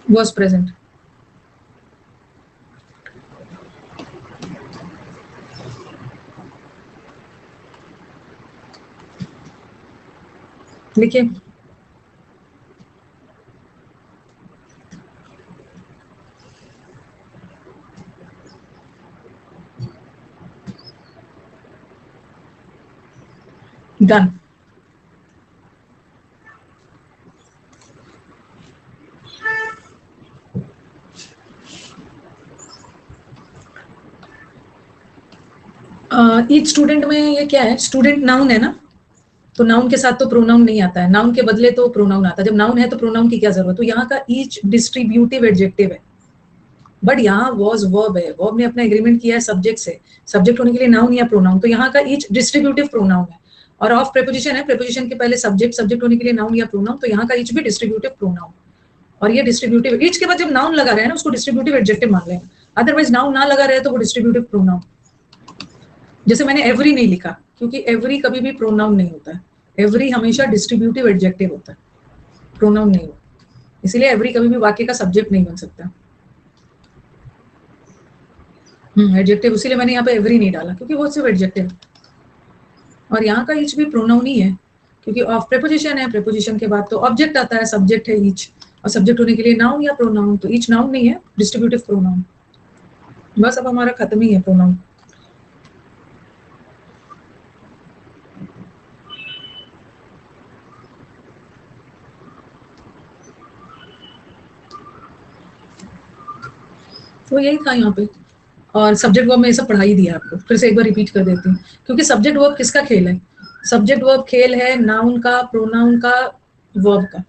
Speaker 1: was present। लिखिए, डन। ईच स्टूडेंट में ये क्या है? स्टूडेंट नाउन है ना, तो नाउन के साथ तो प्रोनाउन नहीं आता है, नाउन के बदले तो प्रोनाउन आता है। जब नाउन है तो प्रोनाउन की क्या जरूरत? तो यहाँ का ईच डिस्ट्रीब्यूटिव एडजेक्टिव है, बट यहाँ वॉज वर्ब है, वर्ब ने अपना एग्रीमेंट किया है सब्जेक्ट से, सब्जेक्ट होने के लिए नाउन या प्रोनाउन, तो यहाँ का ईच डिस्ट्रीब्यूटिव प्रोनाउन है। और ऑफ प्रेपोजिशन है, प्रेपोजिशन के पहले सब्जेक्ट होने के लिए नाउन या प्रोनाउन, तो यहाँ का ईच भी डिस्ट्रीब्यूटिव प्रोनाउन। और ये डिस्ट्रीब्यूटिव, ईच के बाद जब नाउन लगा रहे हैं ना, उसको डिस्ट्रीब्यूटिव एडजेक्टिव मान लेंगे। अदरवाइज नाउन ना लगा रहे तो वो डिस्ट्रीब्यूटिव प्रोनाउन। जैसे मैंने एवरी नहीं लिखा, क्योंकि एवरी कभी भी प्रोनाउन नहीं होता है, एवरी हमेशा डिस्ट्रीब्यूटिव एडजेक्टिव होता है, प्रोनाउन नहीं होता। इसीलिए एवरी कभी भी वाक्य का सब्जेक्ट नहीं बन सकता। एडजेक्टिव, इसीलिए मैंने यहाँ पे एवरी नहीं डाला, क्योंकि वो सिर्फ एडजेक्टिव। और यहाँ का ईच भी प्रोनाउन ही है, क्योंकि ऑफ प्रेपोजिशन है, प्रेपोजिशन के बाद तो ऑब्जेक्ट आता है, सब्जेक्ट है ईच। और सब्जेक्ट होने के लिए नाउन या प्रोनाउन, तो ईच नाउन नहीं है, डिस्ट्रीब्यूटिव प्रोनाउन। बस अब हमारा खत्म ही है प्रोनाउन। तो यही था यहाँ पे। और सब्जेक्ट वर्ब में ये सब पढ़ा ही दिया आपको, फिर से एक बार रिपीट कर देती हूँ, क्योंकि सब्जेक्ट वर्ब किसका खेल है? सब्जेक्ट वर्ब खेल है नाउन का, प्रोनाउन का, वर्ब का।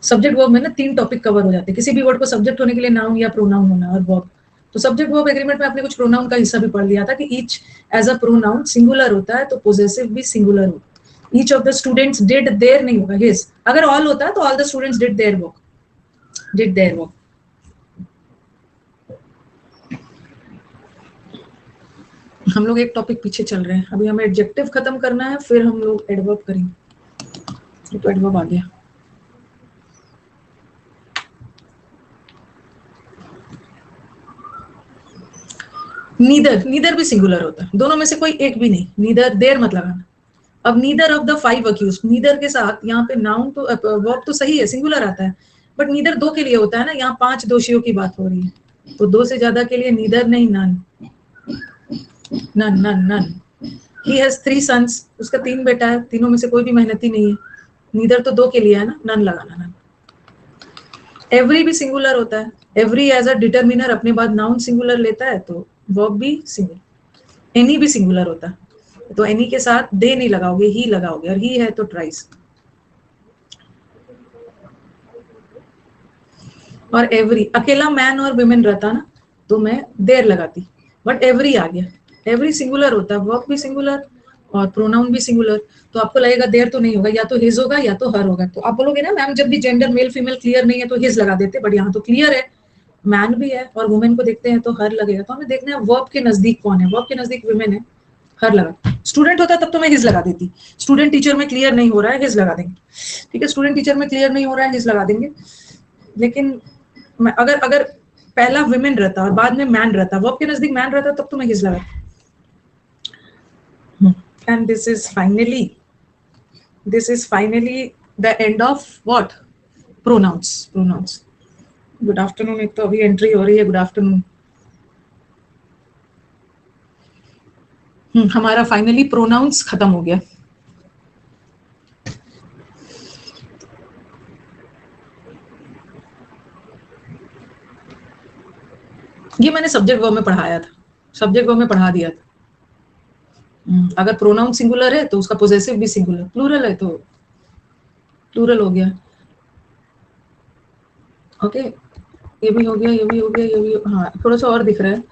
Speaker 1: सब्जेक्ट वर्ब में ना 3 टॉपिक कवर हो जाते हैं। किसी भी वर्ड को सब्जेक्ट होने के लिए नाउन या प्रोनाउन होना और वर्ब। तो सब्जेक्ट वर्ब एग्रीमेंट में आपने कुछ प्रोनाउन का हिस्सा भी पढ़ लिया था कि each as a pronoun singular होता है तो पोजेसिव भी सिंगुलर होता है। Each of the students did their नहीं होगा, हिज। अगर ऑल होता है तो all the students did their work, did their work. हम लोग एक टॉपिक पीछे चल रहे हैं, अभी हमें एडजेक्टिव खत्म करना है, फिर हम लोग एडवर्ब करेंगे। तो एडवर्ब आ गया। नीदर, नीदर भी सिंगुलर होता है, दोनों में से कोई एक भी नहीं। नीदर, देर मत लगाना। अब neither of the 5 accused, neither के साथ यहाँ पे नाउन तो वर्ब तो सही है, सिंगुलर आता है, बट नीदर 2 के लिए होता है ना, यहाँ 5 दोषियों की बात हो रही है, तो 2 से ज्यादा के लिए नीदर नहीं, none. None none none. He has 3 sons, उसका 3 बेटा है, तीनों में से कोई भी मेहनती नहीं है। नीदर तो 2 के लिए है ना, नन लगाना, नन। एवरी भी सिंगुलर होता है, एवरी एज अ डिटरमिनर अपने बाद नाउन सिंगुलर लेता है, तो वर्ब भी सिंगुलर। एनी भी सिंगुलर होता है, तो एनी के साथ दे नहीं लगाओगे, ही लगाओगे, और ही है तो ट्राइस। और एवरी, अकेला मैन और विमेन रहता ना तो मैं देर लगाती, बट एवरी आ गया। एवरी सिंगुलर होता है, वर्ब भी सिंगुलर और प्रोनाउन भी सिंगुलर, तो आपको लगेगा देर तो नहीं होगा, या तो हिज होगा या तो हर होगा। तो आप बोलोगे ना मैम जब भी जेंडर मेल फीमेल क्लियर नहीं है तो हिज लगा देते, बट यहाँ तो क्लियर है, मैन भी है और वुमेन को देखते हैं तो हर लगेगा। तो हमें देखना है वर्ब के नजदीक कौन है, वर्ब के नजदीक विमेन है, हर लगा। स्टूडेंट होता तब तो मैं हिज लगा देती, स्टूडेंट टीचर में क्लियर नहीं हो रहा है, हिज लगा देंगे। ठीक है, स्टूडेंट टीचर में क्लियर नहीं हो रहा है, हिज लगा देंगे। लेकिन अगर अगर पहला विमेन रहता और बाद में मैन रहता, वर्ब के नजदीक मैन रहता, तब तो मैं हिज लगा। And this is finally the end of what? Pronouns. Good afternoon, एक तो अभी एंट्री हो रही है, गुड आफ्टरनून। हमारा फाइनली प्रोनाउंस खत्म हो गया। ये मैंने सब्जेक्ट वर्ब में पढ़ाया था, सब्जेक्ट वर्ब में पढ़ा दिया था। अगर प्रोनाउन सिंगुलर है तो उसका पोजेसिव भी सिंगुलर, प्लूरल है तो प्लूरल हो गया। ओके, ये भी हो गया, ये भी हो गया, ये भी। हाँ, थोड़ा सा और दिख रहा है,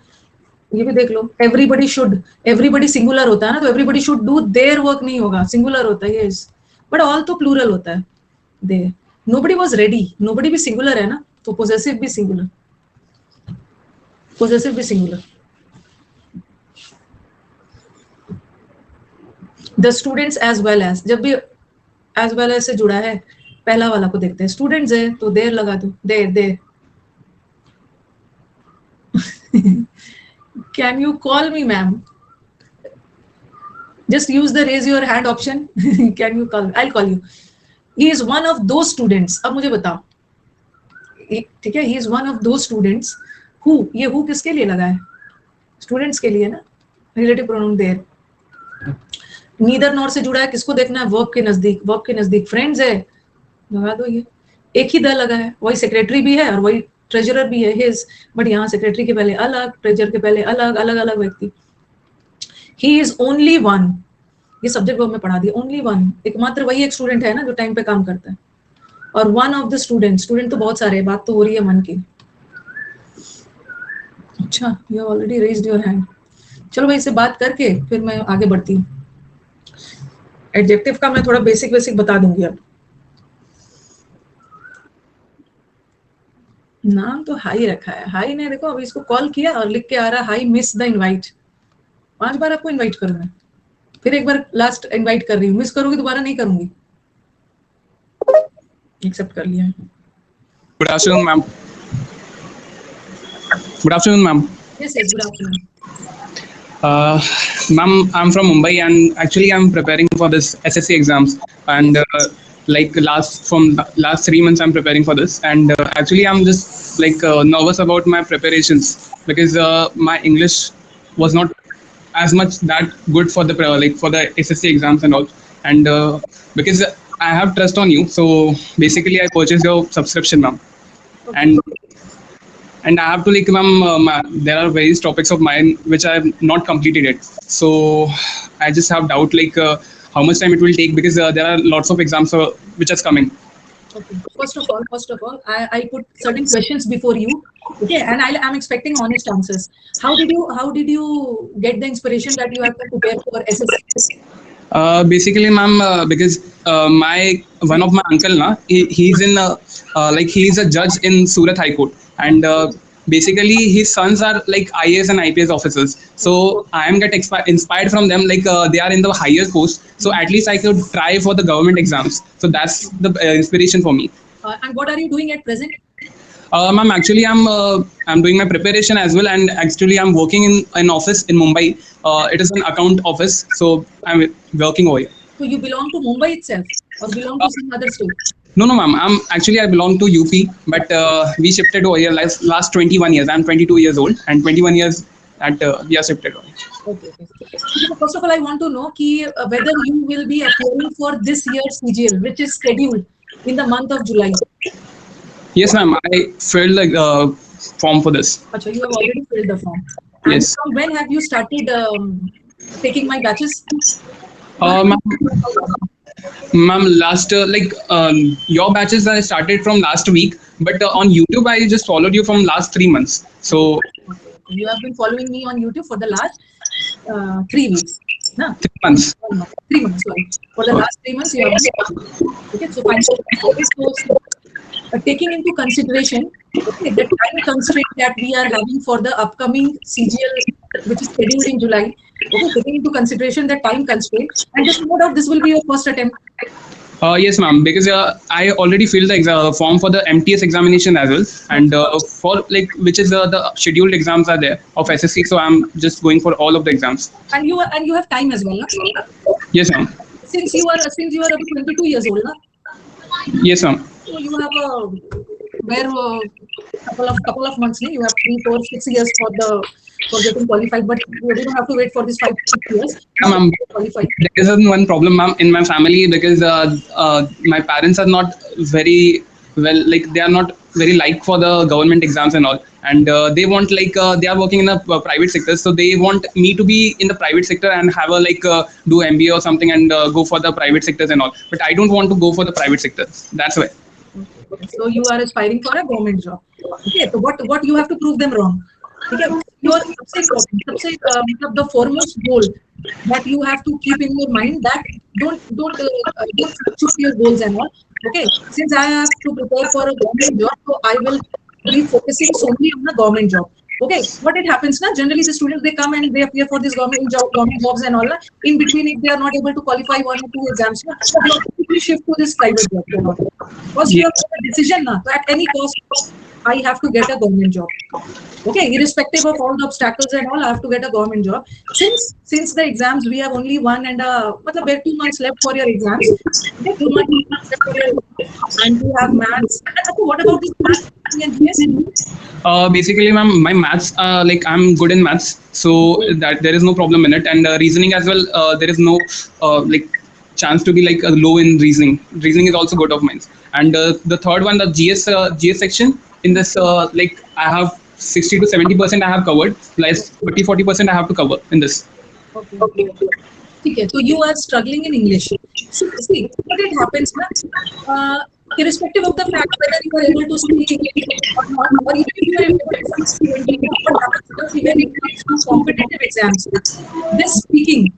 Speaker 1: ये भी देख लो। एवरीबडी शुड, एवरीबडी सिंगुलर होता है ना, तो everybody should do their work नहीं होगा, सिंगुलर होता है, यस। बट ऑल तो प्लूरल होता है, their. Nobody was ready, nobody भी सिंगुलर है ना, तो पोजेसिव भी सिंगुलर, पोजेसिव भी singular. The students as well as, जब भी एज वेल एज से जुड़ा है, पहला वाला को देखते हैं, स्टूडेंट्स है तो देर लगा दो, देर देर। Can you call me ma'am? Just use the raise your hand option. Can you call? I'll call you. He is one of those students. अब मुझे बताओ, ठीक है, he is one of those students who, ये who किसके लिए लगा है? स्टूडेंट्स के लिए ना, relative pronoun their. Neither nor से जुड़ा है, किसको देखना है? वर्ब के नजदीक, वर्ब के नजदीक फ्रेंड्स है, लगा दो ये। एक ही द लगा है, वही सेक्रेटरी भी है और वही ट्रेजरर भी है, हिज। बट यहाँ सेक्रेटरी के पहले अलग, ट्रेजरर के पहले अलग, अलग अलग व्यक्ति। ही इज ओनली वन, ये सब्जेक्ट वर्ब में पढ़ा दिया, ओनली वन, एकमात्र वही एक स्टूडेंट है ना जो टाइम पे काम करता है। और one of the student, student तो बहुत सारे, बात तो हो रही है मन की। अच्छा, you already raised your hand. चलो भाई, इससे बात करके फिर मैं आगे बढ़ती हूँ। एडजेक्टिव का मैं थोड़ा बेसिक बेसिक बता दूंगी। अब नाम तो हाई रखा है, हाई ने देखो अभी इसको कॉल किया और लिख के आ रहा हाई मिस द इनवाइट। 5 बार आपको इनवाइट करूँ मैं, फिर एक बार लास्ट इनवाइट कर रही हूँ, मिस करूंगी दोबारा नहीं करूंगी। एक्सेप्ट कर लिया।
Speaker 2: Good afternoon ma'am. Good afternoon ma'am.
Speaker 1: Yes yes, good afternoon.
Speaker 2: Ma'am, I'm from Mumbai and actually I'm preparing for this SSC exams and like last 3 months I'm preparing for this, and actually I'm just like nervous about my preparations because my English was not as much that good for the like for the SSC exams and all, and because I have trust on you, so basically I purchased your subscription, ma'am,
Speaker 1: Okay.
Speaker 2: and I have to like, ma'am, there are various topics of mine which I have not completed it. So I just have doubt like how much time it will take because there are lots of exams which is coming.
Speaker 1: Okay. First of all, I put certain questions before you. Okay, and I'm expecting honest answers. How did you get the inspiration that you have to prepare for SSC?
Speaker 2: Basically, ma'am, because my one of my uncle, na, he's in like he's a judge in Surat High Court, and basically his sons are like IAS and IPS officers. So I am get inspired from them. Like they are in the higher post, so at least I could try for the government exams. So that's the inspiration for me.
Speaker 1: And what are you doing at present?
Speaker 2: Ma'am, actually, I'm doing my preparation as well, and actually, I'm working in an office in Mumbai. It is an account office, so I'm working over here.
Speaker 1: So you belong to Mumbai itself, or belong
Speaker 2: Uh,
Speaker 1: to some other state?
Speaker 2: no, no, ma'am. I belong to UP, but we shifted over here last 21 years. I'm 22 years old, and 21 years that we are shifted over here.
Speaker 1: Okay. Okay. So first of all, I want to know whether you will be appearing for this year's CGL, which is scheduled in the month of July.
Speaker 2: Yes, ma'am. I filled the form for this.
Speaker 1: Acha, you have already filled the form. And
Speaker 2: Yes.
Speaker 1: from when have you started taking my batches?
Speaker 2: Ma'am, last your batches I started from last week, but on YouTube I just followed you from last 3 months. So
Speaker 1: You have been following me on YouTube for the last 3 weeks. No?
Speaker 2: 3 months.
Speaker 1: 1 month. 3 months, sorry. For the last 3 months, you have been. Okay, so finally, taking into consideration the time constraint that we are having for the upcoming CGL, which is scheduled in July. Okay, taking into consideration the time constraint, and just no doubt this will be your first attempt.
Speaker 2: Yes, ma'am. Because I already filled the form for the MTS examination as well, and for like which is the scheduled exams are there of SSC. So I'm just going for all of the exams.
Speaker 1: And you have time as well, na?
Speaker 2: Yes, ma'am.
Speaker 1: Since you are 22 years old, na?
Speaker 2: Yes, ma'am.
Speaker 1: So you have couple of months. You have 3, 4, 6 years for getting qualified, but you don't have to wait for these 5, 6 years.
Speaker 2: Ma'am,
Speaker 1: Qualified.
Speaker 2: there is one problem, ma'am, in my family because my parents are not very well, like they are not very like for the government exams and all, and they want like they are working in the private sector, so they want me to be in the private sector and have a like do MBA or something and go for the private sectors and all. But I don't want to go for the private sectors. That's why.
Speaker 1: So you are aspiring for a government job. Okay, so what you have to prove them wrong. Okay, your the foremost goal that you have to keep in your mind that don't choose your goals and all. Okay, since I have to prepare for a government job, so I will be focusing solely on the government job. Okay, what it happens now? Generally, the students they come and they appear for this government jobs and all. Na? In between, if they are not able to qualify 1 or 2 exams, na, so they automatically shift to this private job. You know? Because you have a decision now. So at any cost, I have to get a government job. Okay, irrespective of all the obstacles and all, I have to get a government job. Since the exams, we have only 1 and we have 2 months left for your exams. Okay, 2 months left for your exams, and you have maths. And what about this maths and GS?
Speaker 2: Basically, ma'am, my maths, like I'm good in maths, so that there is no problem in it, and reasoning as well. There is no like chance to be like low in reasoning. Reasoning is also good of mine. And the third one, the GS section in this, like I have 60 to 70% I have covered, plus 30-40% I have to cover in this.
Speaker 1: Okay. Okay, so you are struggling in English. See, what it happens, irrespective of the fact whether you are able to speak English or not, or even if you are able to speak fluently, what happens is even in competitive exams, this speaking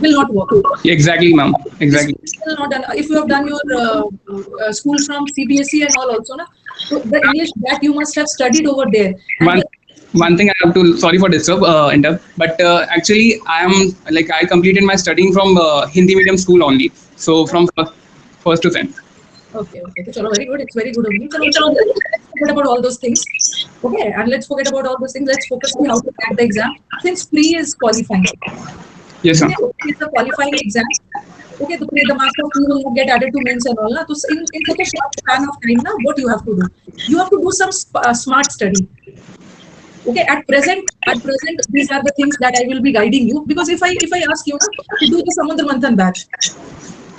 Speaker 1: will not work.
Speaker 2: Exactly, ma'am. Exactly.
Speaker 1: Will not done. If you have done your school from CBSE and all also, na, so the English that you must have studied over there. And
Speaker 2: One thing I have to, sorry for interrupt, but actually I completed my studying from Hindi medium school only. So from first to 10th.
Speaker 1: Okay. So very good. It's very good of you. So let's forget about all those things. Okay, and let's forget about all those things. Let's focus on how to crack the exam. Since pre is qualifying.
Speaker 2: Yes, ma'am.
Speaker 1: Okay, it's a qualifying exam. Okay, the marks of you will not get added to mains and all. Na? So in such a short span of time, na, what you have to do? You have to do some smart study. Okay, at present, these are the things that I will be guiding you. Because if I ask you na, to do the Samudra Manthan batch,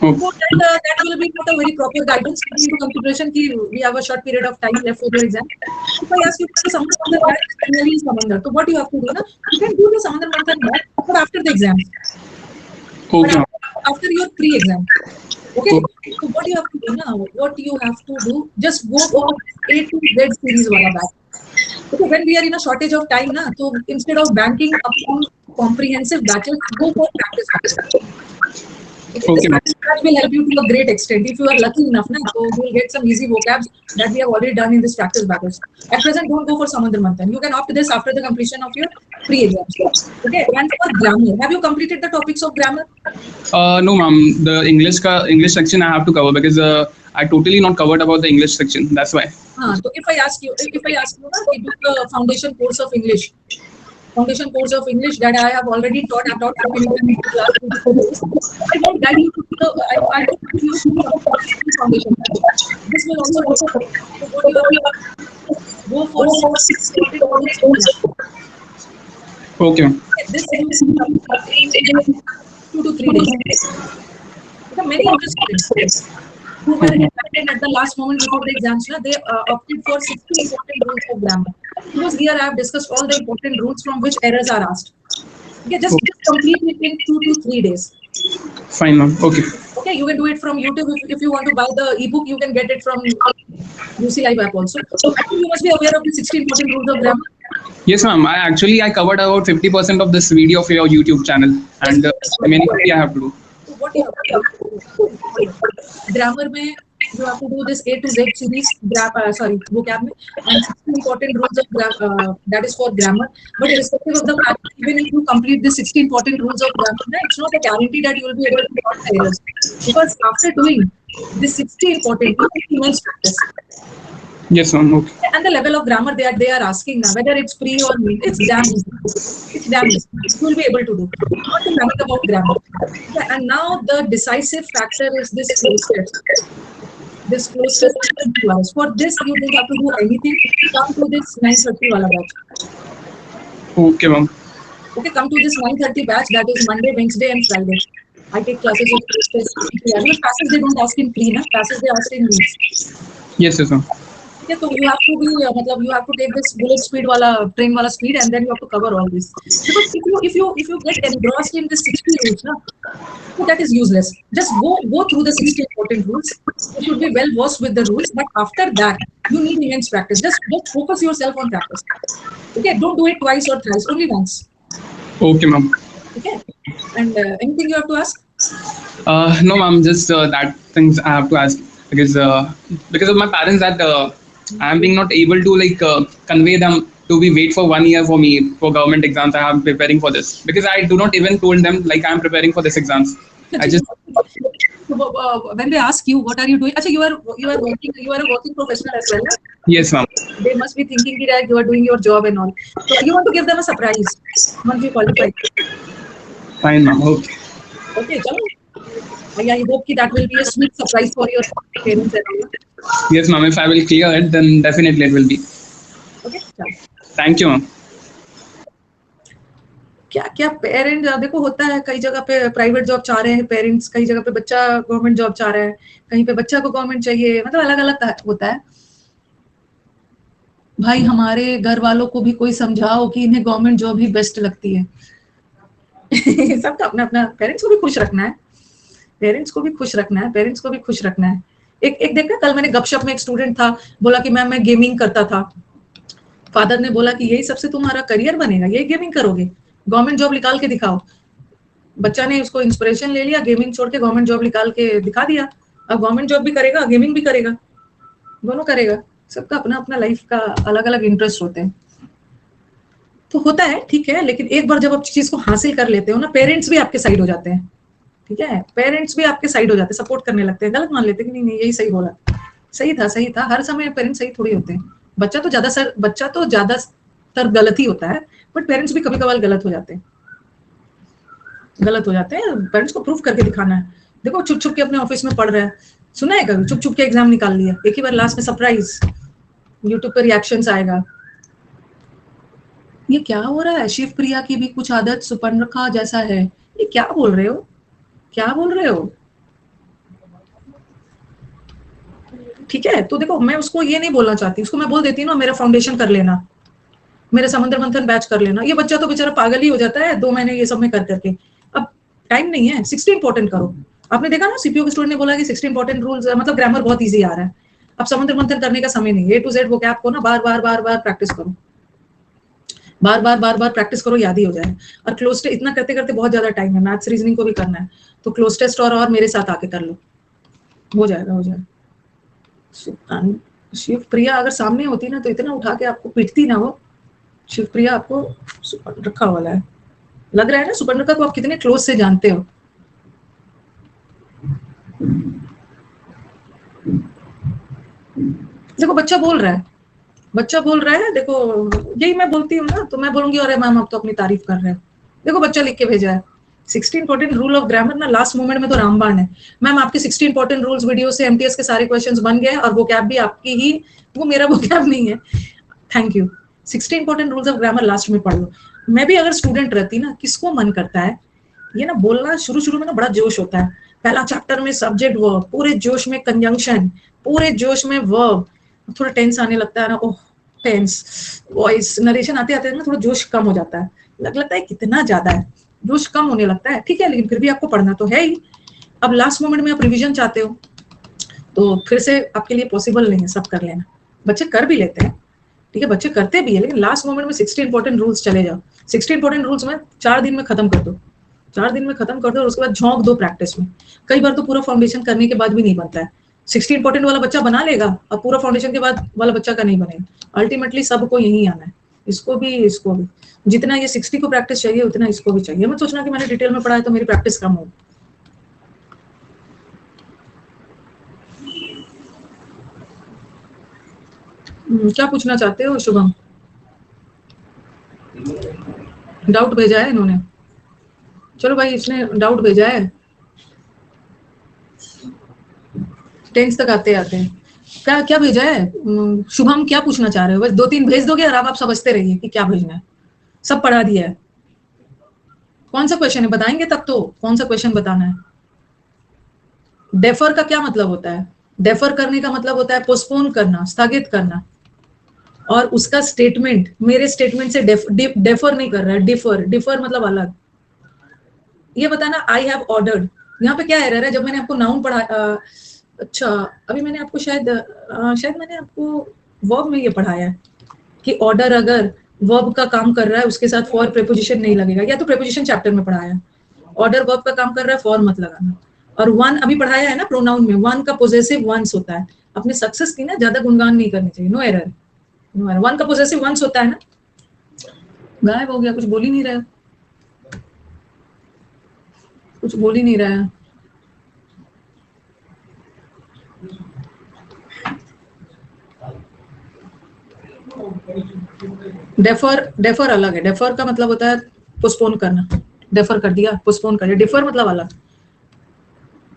Speaker 2: Okay.
Speaker 1: so that will be not a very proper guidance, taking into consideration that we have a short period of time left for your exam. If I ask you to do Samudra Manthan batch, finally Samudra. So what you have to do na, you can do the Samudra Manthan batch, but after the exams. But
Speaker 2: Okay.
Speaker 1: after your pre-exam. Okay.
Speaker 2: Okay.
Speaker 1: So what you have to do now? What you have to do? Just go for A to Z series wala batch. Okay. When we are in a shortage of time, na, so instead of banking upon comprehensive batches, go for practice batches. Okay. This
Speaker 2: Okay, ma'am.
Speaker 1: practice batch will help you to a great extent. If you are lucky enough, na, so you will get some easy vocabs that we have already done in this practice batches. At present, don't go for Samudra Manthan. You can opt this after the completion of your pre-exams. Okay. And for grammar, have you completed the topics of grammar?
Speaker 2: No, ma'am. The English section I have to cover because I totally not covered about the English section. That's why.
Speaker 1: So if I ask you, na, to do the foundation course of English that I have already taught, I've taught in the last 2 days. I won't guide you to the, I won't guide you to the foundation. This will also help. So what you have to go for 6
Speaker 2: Okay.
Speaker 1: this in 2 to 3 days. There are many interested students who were impacted at the last moment before the exams. They opted for 60 important rules of grammar. Because here I have discussed all the important rules from which errors are asked. Okay, just complete it in 2 to 3 days.
Speaker 2: Fine, ma'am. Okay.
Speaker 1: Okay, you can do it from YouTube. If you want to buy the ebook, you can get it from UC Live app also. I think you must be aware of the 16 important rules of grammar.
Speaker 2: Yes, ma'am. I covered about 50% of this video for your YouTube channel, and remaining 50 I have to do.
Speaker 1: So what you have to do? Grammar mein, you have to do this A to Z series, vocab mein, and 16 important rules of that is for grammar. But irrespective of the fact, even if you complete the 16 important rules of grammar, it's not a guarantee that you will be able to spot the errors. Because after doing this 60 important, you need immense practice.
Speaker 2: Yes, ma'am. Okay.
Speaker 1: And the level of grammar they are asking now, whether it's pre or mid, it's damn easy. It's damn easy. You will be able to do. Not to panic about grammar. Okay, and now the decisive factor is this close test. This close test is 2 hours. For this, you don't have to do anything. Come to this 9:30 wala batch.
Speaker 2: Okay, ma'am.
Speaker 1: Okay, come to this 9:30 batch. That is Monday, Wednesday, and Friday. I take classes of close test. Because classes they don't ask in pre, na? Classes they ask in weeks.
Speaker 2: Yes, ma'am.
Speaker 1: Okay, so you have to be, you have to take this bullet speed train wala speed, and then you have to cover all this. Because if you get engrossed in the 60 rules, na, so that is useless. Just go through the 60 important rules. You should be well versed with the rules, but after that, you need immense practice. Just focus yourself on practice. Okay, don't do it twice or thrice, only once.
Speaker 2: Okay, ma'am.
Speaker 1: Okay, and anything you have to ask?
Speaker 2: No, ma'am. Just that things I have to ask because of my parents that I am being not able to convey them to be wait for 1 year for me for government exams. I am preparing for this because I do not even told them like I am preparing for this exams. I just
Speaker 1: when they ask you what are you doing, actually you are working, you are a working professional as well. Na?
Speaker 2: Yes, ma'am.
Speaker 1: They must be thinking that you are doing your job and all. So you want to give them a surprise once you qualify.
Speaker 2: Fine, ma'am. Okay.
Speaker 1: Okay, chalo. I hope that will be a sweet surprise for your parents and all.
Speaker 2: Yes, ma'am. If I will clear it, then definitely it will be.
Speaker 1: Okay, chalo.
Speaker 2: Thank you, ma'am.
Speaker 1: क्या parent देखो होता है कई जगह पे private job चाह रहे हैं पेरेंट्स, कई जगह पे बच्चा गवर्नमेंट जॉब चाह रहा है, कहीं पे बच्चा को गवर्नमेंट चाहिए, मतलब अलग अलग होता है। भाई हमारे घर वालों को भी कोई समझाओ कि इन्हें गवर्नमेंट जॉब ही बेस्ट लगती है। सबका अपना अपना, पेरेंट्स को भी खुश रखना है, पेरेंट्स को भी खुश रखना है, पेरेंट्स को भी खुश रखना है। एक देखा कल मैंने गपशप में एक स्टूडेंट था, बोला कि मैम मैं गेमिंग करता था। फादर ने बोला कि यही सबसे तुम्हारा करियर बनेगा, यही गेमिंग करोगे, गवर्नमेंट जॉब निकाल के दिखाओ। बच्चा ने उसको इंस्पिरेशन ले लिया, गेमिंग छोड़ के गवर्नमेंट जॉब निकाल के दिखा दिया। अब गवर्नमेंट जॉब भी करेगा, गेमिंग भी करेगा, दोनों करेगा। सबका अपना अपना लाइफ का अलग अलग इंटरेस्ट होते हैं, तो होता है, ठीक है। लेकिन एक बार जब आप चीज को हासिल कर लेते हो ना, पेरेंट्स भी आपके साइड हो जाते हैं, ठीक है, पेरेंट्स भी आपके साइड हो जाते हैं, सपोर्ट करने लगते हैं, गलत मान लेते हैं कि नहीं यही सही बोला, सही था। हर समय पेरेंट्स सही थोड़ी होते हैं, बच्चा तो ज्यादातर गलत ही होता है, बट पेरेंट्स भी कभी कभार गलत हो जाते हैं। पेरेंट्स को प्रूफ करके दिखाना है, देखो छुप छुप के अपने ऑफिस में पढ़ रहा है, सुना है कभी छुप छुप के एग्जाम निकाल लिया, एक ही बार लास्ट में सरप्राइज यूट्यूब पर रिएक्शंस आएगा। ये क्या हो रहा है, शिव प्रिया की भी कुछ आदत सुपर्णखा जैसा है, ये क्या बोल रहे हो, क्या बोल रहे हो? ठीक है, तो देखो मैं उसको ये नहीं बोलना चाहती, उसको मैं बोल देती हूँ ना मेरा फाउंडेशन कर लेना, मेरा समुद्र मंथन बैच कर लेना। ये बच्चा तो बेचारा पागल ही हो जाता है 2 महीने ये सब में कर करके। अब टाइम नहीं है, 60 इंपॉर्टेंट करो। आपने देखा ना सीपीओ के स्टूडेंट ने बोला कि 60 इंपॉर्टेंट रूल्स, मतलब ग्रामर बहुत ईजी आ रहा है। अब समुद्र मंथन करने का समय नहीं, A to Z वोकैब को ना बार बार बार बार प्रैक्टिस करो, बार बार बार बार प्रैक्टिस करो, याद ही हो जाए। और क्लोज टेस्ट इतना करते करते बहुत ज्यादा टाइम है, मैथ्स रीजनिंग को भी करना है, तो क्लोज टेस्ट और मेरे साथ आके कर लो, हो जाएगा हो जाएगा। शिव प्रिया अगर सामने होती ना तो इतना उठा के आपको पीटती ना वो। शिव प्रिया आपको सुपर्णखा वाला है, लग रहा है ना सुपर्णखा को आप कितने क्लोज से जानते हो। देखो बच्चा बोल रहा है, बच्चा बोल रहा है, देखो यही मैं बोलती हूँ ना, तो मैं बोलूंगी अरे मैम आप तो अपनी तारीफ कर रहे हैं। देखो बच्चा लिख के भेजा है 60 इंपॉर्टेंट रूल ऑफ ग्रामर ना, लास्ट मोमेंट में तो रामबाण है। मैम आपके 60 इंपॉर्टेंट रूल्स वीडियो से एमटीएस के सारे क्वेश्चंस बन गए और वो कैब भी आपकी ही, वो मेरा वो कैब नहीं है। Thank you. 60 important rules of grammar last में पढ़ लो। मैं भी अगर स्टूडेंट रहती ना, किसको मन करता है ये ना बोलना, शुरू शुरू में ना बड़ा जोश होता है, पहला चैप्टर में सब्जेक्ट वर्ब पूरे जोश में, कंजंक्शन पूरे जोश में, वर्ब थोड़ा टेंस आने लगता है ना, ओह टेंस, वॉइस नरेशन आते आते ना थोड़ा जोश कम हो जाता है, लगता है कितना ज्यादा है, जोश कम होने लगता है। ठीक है, लेकिन फिर भी आपको पढ़ना तो है ही। अब लास्ट मोमेंट में आप रिवीजन चाहते हो तो फिर से आपके लिए पॉसिबल नहीं है सब कर लेना, बच्चे कर भी लेते हैं, ठीक है बच्चे करते भी है, लेकिन लास्ट मोमेंट में 60 इंपॉर्टेंट रूल्स चले जाओ। 60 इंपॉर्टेंट रूल्स में 4 दिन में खत्म कर दो, 4 दिन में खत्म कर दो और उसके बाद झोंक दो प्रैक्टिस में। कई बार तो पूरा फाउंडेशन करने के बाद भी नहीं बनता है। 60 इंपॉर्टेंट वाला बच्चा बना लेगा और पूरा फाउंडेशन के बाद वाला बच्चा का नहीं बनेगा। अल्टीमेटली सबको यही आना है, इसको भी इसको भी। जितना ये 60 को प्रैक्टिस चाहिए उतना इसको भी चाहिए। मत सोचना कि मैंने डिटेल में पढ़ा है तो मेरी प्रैक्टिस कम होगी। क्या पूछना चाहते हो शुभम? डाउट भेजा है इन्होंने, चलो भाई इसने डाउट भेजा है, टेंस तक आते आते हैं। क्या क्या भेजा है शुभम, क्या पूछना चाह रहे हो? बस 2-3 भेज दोगे और आप समझते रहिए कि क्या भेजना है, सब पढ़ा दिया है। कौन सा क्वेश्चन है बताएंगे तब तो, कौन सा क्वेश्चन बताना है? डेफर का क्या मतलब होता है? डेफर करने का मतलब होता है पोस्टपोन करना, स्थगित करना, और उसका स्टेटमेंट मेरे स्टेटमेंट से डेफर नहीं कर रहा है, डिफर, डिफर मतलब अलग। ये बताना आई हैव ऑर्डर्ड, यहाँ पे क्या एरर है? जब मैंने आपको नाउन पढ़ा, अच्छा अभी मैंने आपको शायद मैंने आपको वर्ब में ये पढ़ाया है कि ऑर्डर अगर वर्ब का काम कर रहा है उसके साथ फॉर प्रेपोजिशन नहीं लगेगा, या तो प्रेपोजिशन चैप्टर में पढ़ाया। ऑर्डर वर्ब का काम कर रहा है, फॉर मत लगाना। और वन अभी पढ़ाया है ना प्रोनाउन में, वन का पोजेसिव वंस होता है। अपने सक्सेस की ना ज्यादा गुणगान नहीं करनी चाहिए, no error, no error. One का पोजेसिव वंस होता है ना। गायब हो गया, कुछ बोल ही नहीं रहा है, कुछ बोल ही नहीं रहा है। डेफर, डेफर अलग है। डेफर का मतलब होता है पोस्टपोन करना, डेफर कर दिया, पोस्टपोन कर दिया। डिफर मतलब अलग।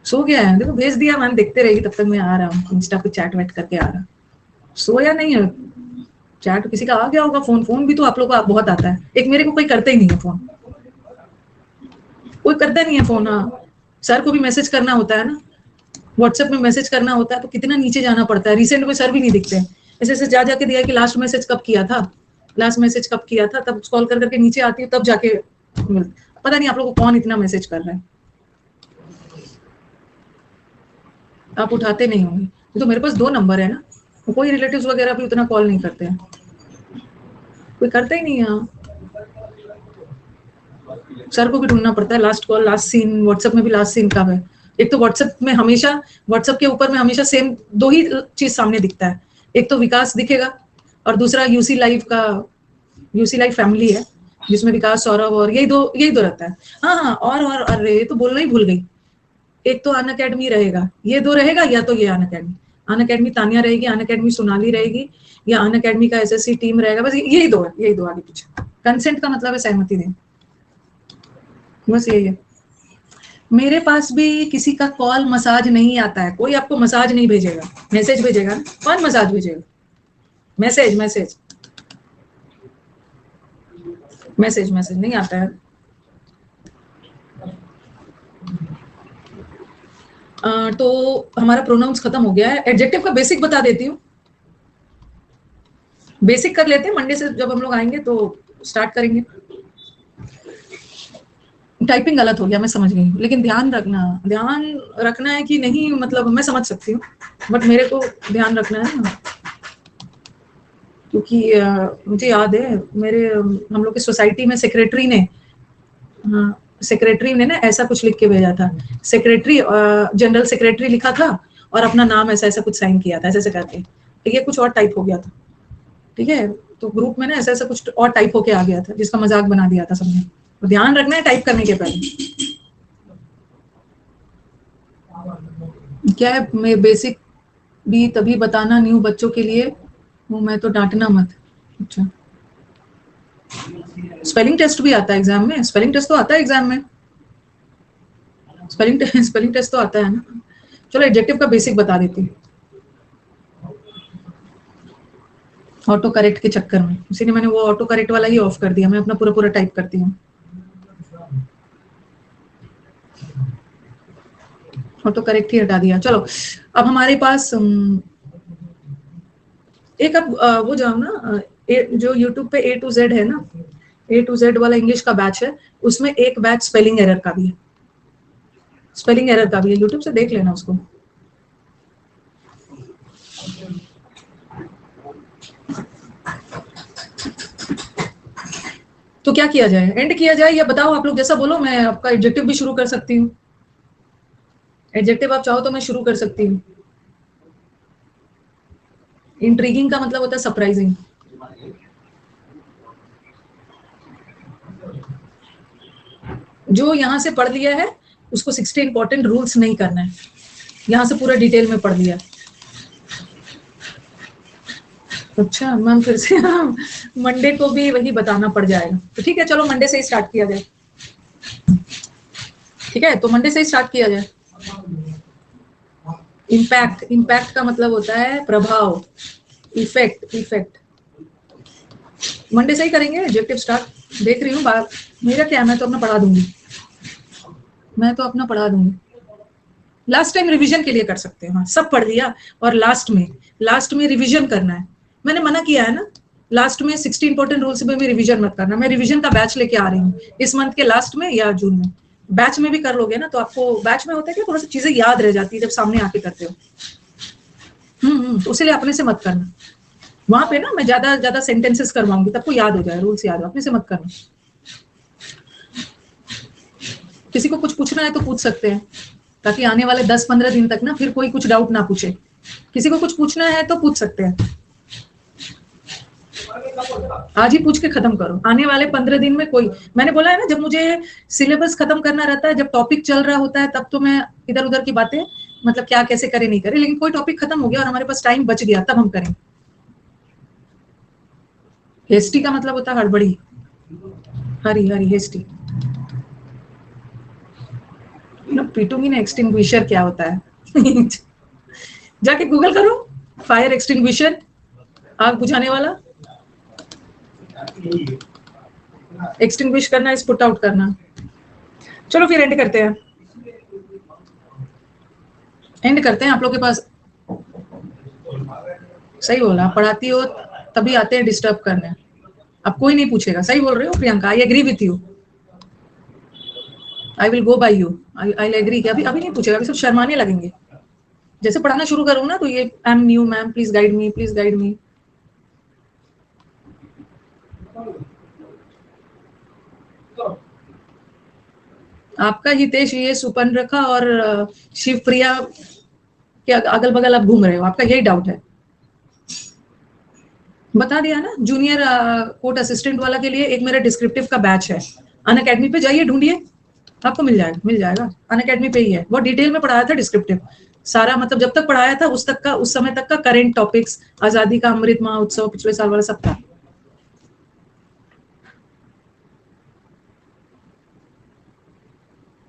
Speaker 1: सो गया है, देखो भेज दिया, मैम देखते रहेगी, तब तक मैं आ रहा हूँ इंस्टा पे चैट वैट करके आ रहा। सोया नहीं है, चैट किसी का आ गया होगा, फोन, फोन भी तो आप लोगों को बहुत आता है। एक मेरे को कोई करता ही नहीं है फोन, कोई करता नहीं है फोन। हाँ सर को भी मैसेज करना होता है ना, व्हाट्सएप में मैसेज करना होता है तो कितना नीचे जाना पड़ता है। रिसेंट में सर भी नहीं दिखते, ऐसे ऐसे जा जाके दिया कि लास्ट मैसेज कब किया था, लास्ट मैसेज कब किया था, तब कॉल कर करके नीचे आती हूँ, तब जाके पता नहीं आप लोगों को कौन इतना मैसेज कर रहा है, आप उठाते नहीं होंगे। तो मेरे पास 2 नंबर है ना, कोई रिलेटिव्स वगैरह भी उतना कॉल नहीं करते हैं, कोई करता ही नहीं है। सर को भी ढूंढना पड़ता है, last call, last seen, WhatsApp में भी लास्ट सीन कब है। एक तो व्हाट्सएप में हमेशा, व्हाट्सएप के ऊपर में हमेशा सेम 2 ही चीज सामने दिखता है, एक तो विकास दिखेगा और दूसरा यूसी लाइव का, यूसी लाइव फैमिली है जिसमें विकास, सौरभ, और यही दो रहता है। हाँ और अरे ये तो बोलना ही भूल गई, एक तो अन अकेडमी रहेगा, ये 2 रहेगा, या तो ये अन अकेडमी, अन अकेडमी तानिया रहेगी, अन अकेडमी सोनाली रहेगी, या अन अकेडमी का एसएससी टीम रहेगा। बस यही 2 है, यही 2 आगे पीछे। कंसेंट का मतलब है सहमति दें, बस यही है। मेरे पास भी किसी का कॉल मसाज नहीं आता है, कोई आपको मसाज नहीं भेजेगा, मैसेज भेजेगा ना। कौन मसाज भेजेगा? मैसेज मैसेज मैसेज मैसेज नहीं आता है। तो हमारा प्रोनाउंस खत्म हो गया है। एडजेक्टिव का बेसिक बता देती हूँ, बेसिक कर लेते हैं, मंडे से जब हम लोग आएंगे तो स्टार्ट करेंगे। टाइपिंग गलत हो गया, मैं समझ गई, लेकिन ध्यान रखना है कि नहीं, मतलब मैं समझ सकती हूँ, बट मेरे को ध्यान रखना है ना, क्योंकि मुझे याद है मेरे हम लोग की सोसाइटी में सेक्रेटरी ने ना ऐसा कुछ लिख के भेजा था। सेक्रेटरी, जनरल सेक्रेटरी लिखा था और अपना नाम ऐसा ऐसा कुछ साइन किया था, ऐसे ऐसे करके। तो ये कुछ और टाइप हो गया था, ठीक है। तो ग्रुप में ना ऐसा ऐसा कुछ और टाइप होके आ गया था, जिसका मजाक बना दिया था सबने। तो ध्यान रखना है टाइप करने के पहले। क्या है, मैं बेसिक भी तभी बताना न्यू बच्चों के लिए हूँ मैं, तो डांटना मत। अच्छा, स्पेलिंग टेस्ट भी आता है एग्जाम में? स्पेलिंग टेस्ट तो आता है एग्जाम में, स्पेलिंग टेस्ट तो आता है ना। चलो एडजेक्टिव का बेसिक बता देती हूँ, ऑटो करेक्ट के चक्कर में, इसीलिए मैंने वो ऑटो करेक्ट वाला ही ऑफ कर दिया। मैं अपना पूरा पूरा टाइप करती हूँ, ऑटो करेक्ट ही हटा दिया। चलो अब हमारे पास एक, अब वो जाओ ना, जो यूट्यूब पे A to Z है ना, A to Z वाला इंग्लिश का बैच है, उसमें एक बैच स्पेलिंग एरर का भी है, स्पेलिंग एरर का भी है, यूट्यूब से देख लेना उसको। तो क्या किया जाए, एंड किया जाए या बताओ आप लोग, जैसा बोलो। मैं आपका एडजेक्टिव भी शुरू कर सकती हूँ, एडजेक्टिव आप चाहो तो मैं शुरू कर सकती हूँ। इंट्रीगिंग का मतलब होता है सरप्राइजिंग। जो यहाँ से पढ़ लिया है उसको 60 इंपॉर्टेंट रूल्स नहीं करना है, यहाँ से पूरा डिटेल में पढ़ लिया। अच्छा मैम, फिर से मंडे को भी वही बताना पड़ जाएगा, तो ठीक है, चलो मंडे से ही स्टार्ट किया जाए। ठीक है, तो मंडे से ही स्टार्ट किया जाए। इम्पैक्ट, इम्पैक्ट का मतलब होता है प्रभाव, इफेक्ट, इफेक्ट। मंडे से ही करेंगे एडजेक्टिव स्टार्ट। देख रही हूँ बात, मेरा क्या है, मैं तो अपना पढ़ा दूंगी, मैं तो अपना पढ़ा दूंगी। लास्ट टाइम रिवीजन के लिए कर सकते हैं, हाँ सब पढ़ लिया और लास्ट में रिवीजन करना है। मैंने मना किया है ना, लास्ट में 60 इंपॉर्टेंट रूल्स में भी रिवीजन मत करना। मैं रिवीजन का बैच लेके आ रही हूँ इस मंथ के लास्ट में या जून में। बैच में भी कर लोगे ना तो आपको, बैच में होता है कि थोड़ा सा चीजें याद रह जाती है जब सामने आके करते हो। तो उसीलिए अपने से मत करना, वहां पे ना मैं ज्यादा ज्यादा सेंटेंसेस करवाऊंगी, तब को याद हो जाए, रूल्स याद हो, अपने से मत करना। किसी को कुछ पूछना है तो पूछ सकते हैं, ताकि आने वाले 10-15 दिन तक ना फिर कोई कुछ डाउट ना पूछे। किसी को कुछ पूछना है तो पूछ सकते हैं, आज ही पूछ के खत्म करो। आने वाले 15 दिन में कोई, मैंने बोला है ना, जब मुझे सिलेबस खत्म करना रहता है, जब टॉपिक चल रहा होता है, तब तो मैं इधर उधर की बातें, मतलब क्या कैसे करे नहीं करे, लेकिन कोई टॉपिक खत्म हो गया और हमारे पास टाइम बच गया, तब हम करें। हेस्टी का मतलब होता है हड़बड़ी, हरी हरी हेस्टी। पीटूंगी ना, एक्सटिंग्विशर क्या होता है जाके गूगल करो, फायर एक्सटिंग्विशर, आग बुझाने वाला। एक्सटिंग्विश करना इज पुट आउट करना। चलो फिर एंड करते हैं, एंड करते हैं। आप लोग के पास, सही बोला, पढ़ाती हो तभी आते हैं डिस्टर्ब करने, अब कोई नहीं पूछेगा। सही बोल रहे हो Priyanka, I agree with you, I will go by you, I agree कि अभी अभी नहीं पूछेगा, अभी सब शर्माने लगेंगे। जैसे पढ़ाना शुरू करूँ ना तो ये, I am new ma'am, please guide me, please guide me. आपका हितेश ये सुपर्णरेखा और शिवप्रिया के अगल बगल आप घूम रहे हो, आपका यही डाउट है। बता दिया ना, जूनियर कोर्ट असिस्टेंट वाला के लिए एक मेरा डिस्क्रिप्टिव का बैच है, अनअकैडमी पे जाइए, ढूंढिए, आपको मिल जाएगा, मिल जाएगा। अनअकैडमी पे ही है, बहुत डिटेल में पढ़ाया था डिस्क्रिप्टिव सारा, मतलब जब तक पढ़ाया था उस तक का, उस समय तक का करेंट टॉपिक्स, आजादी का अमृत महोत्सव पिछले साल वाला सब था।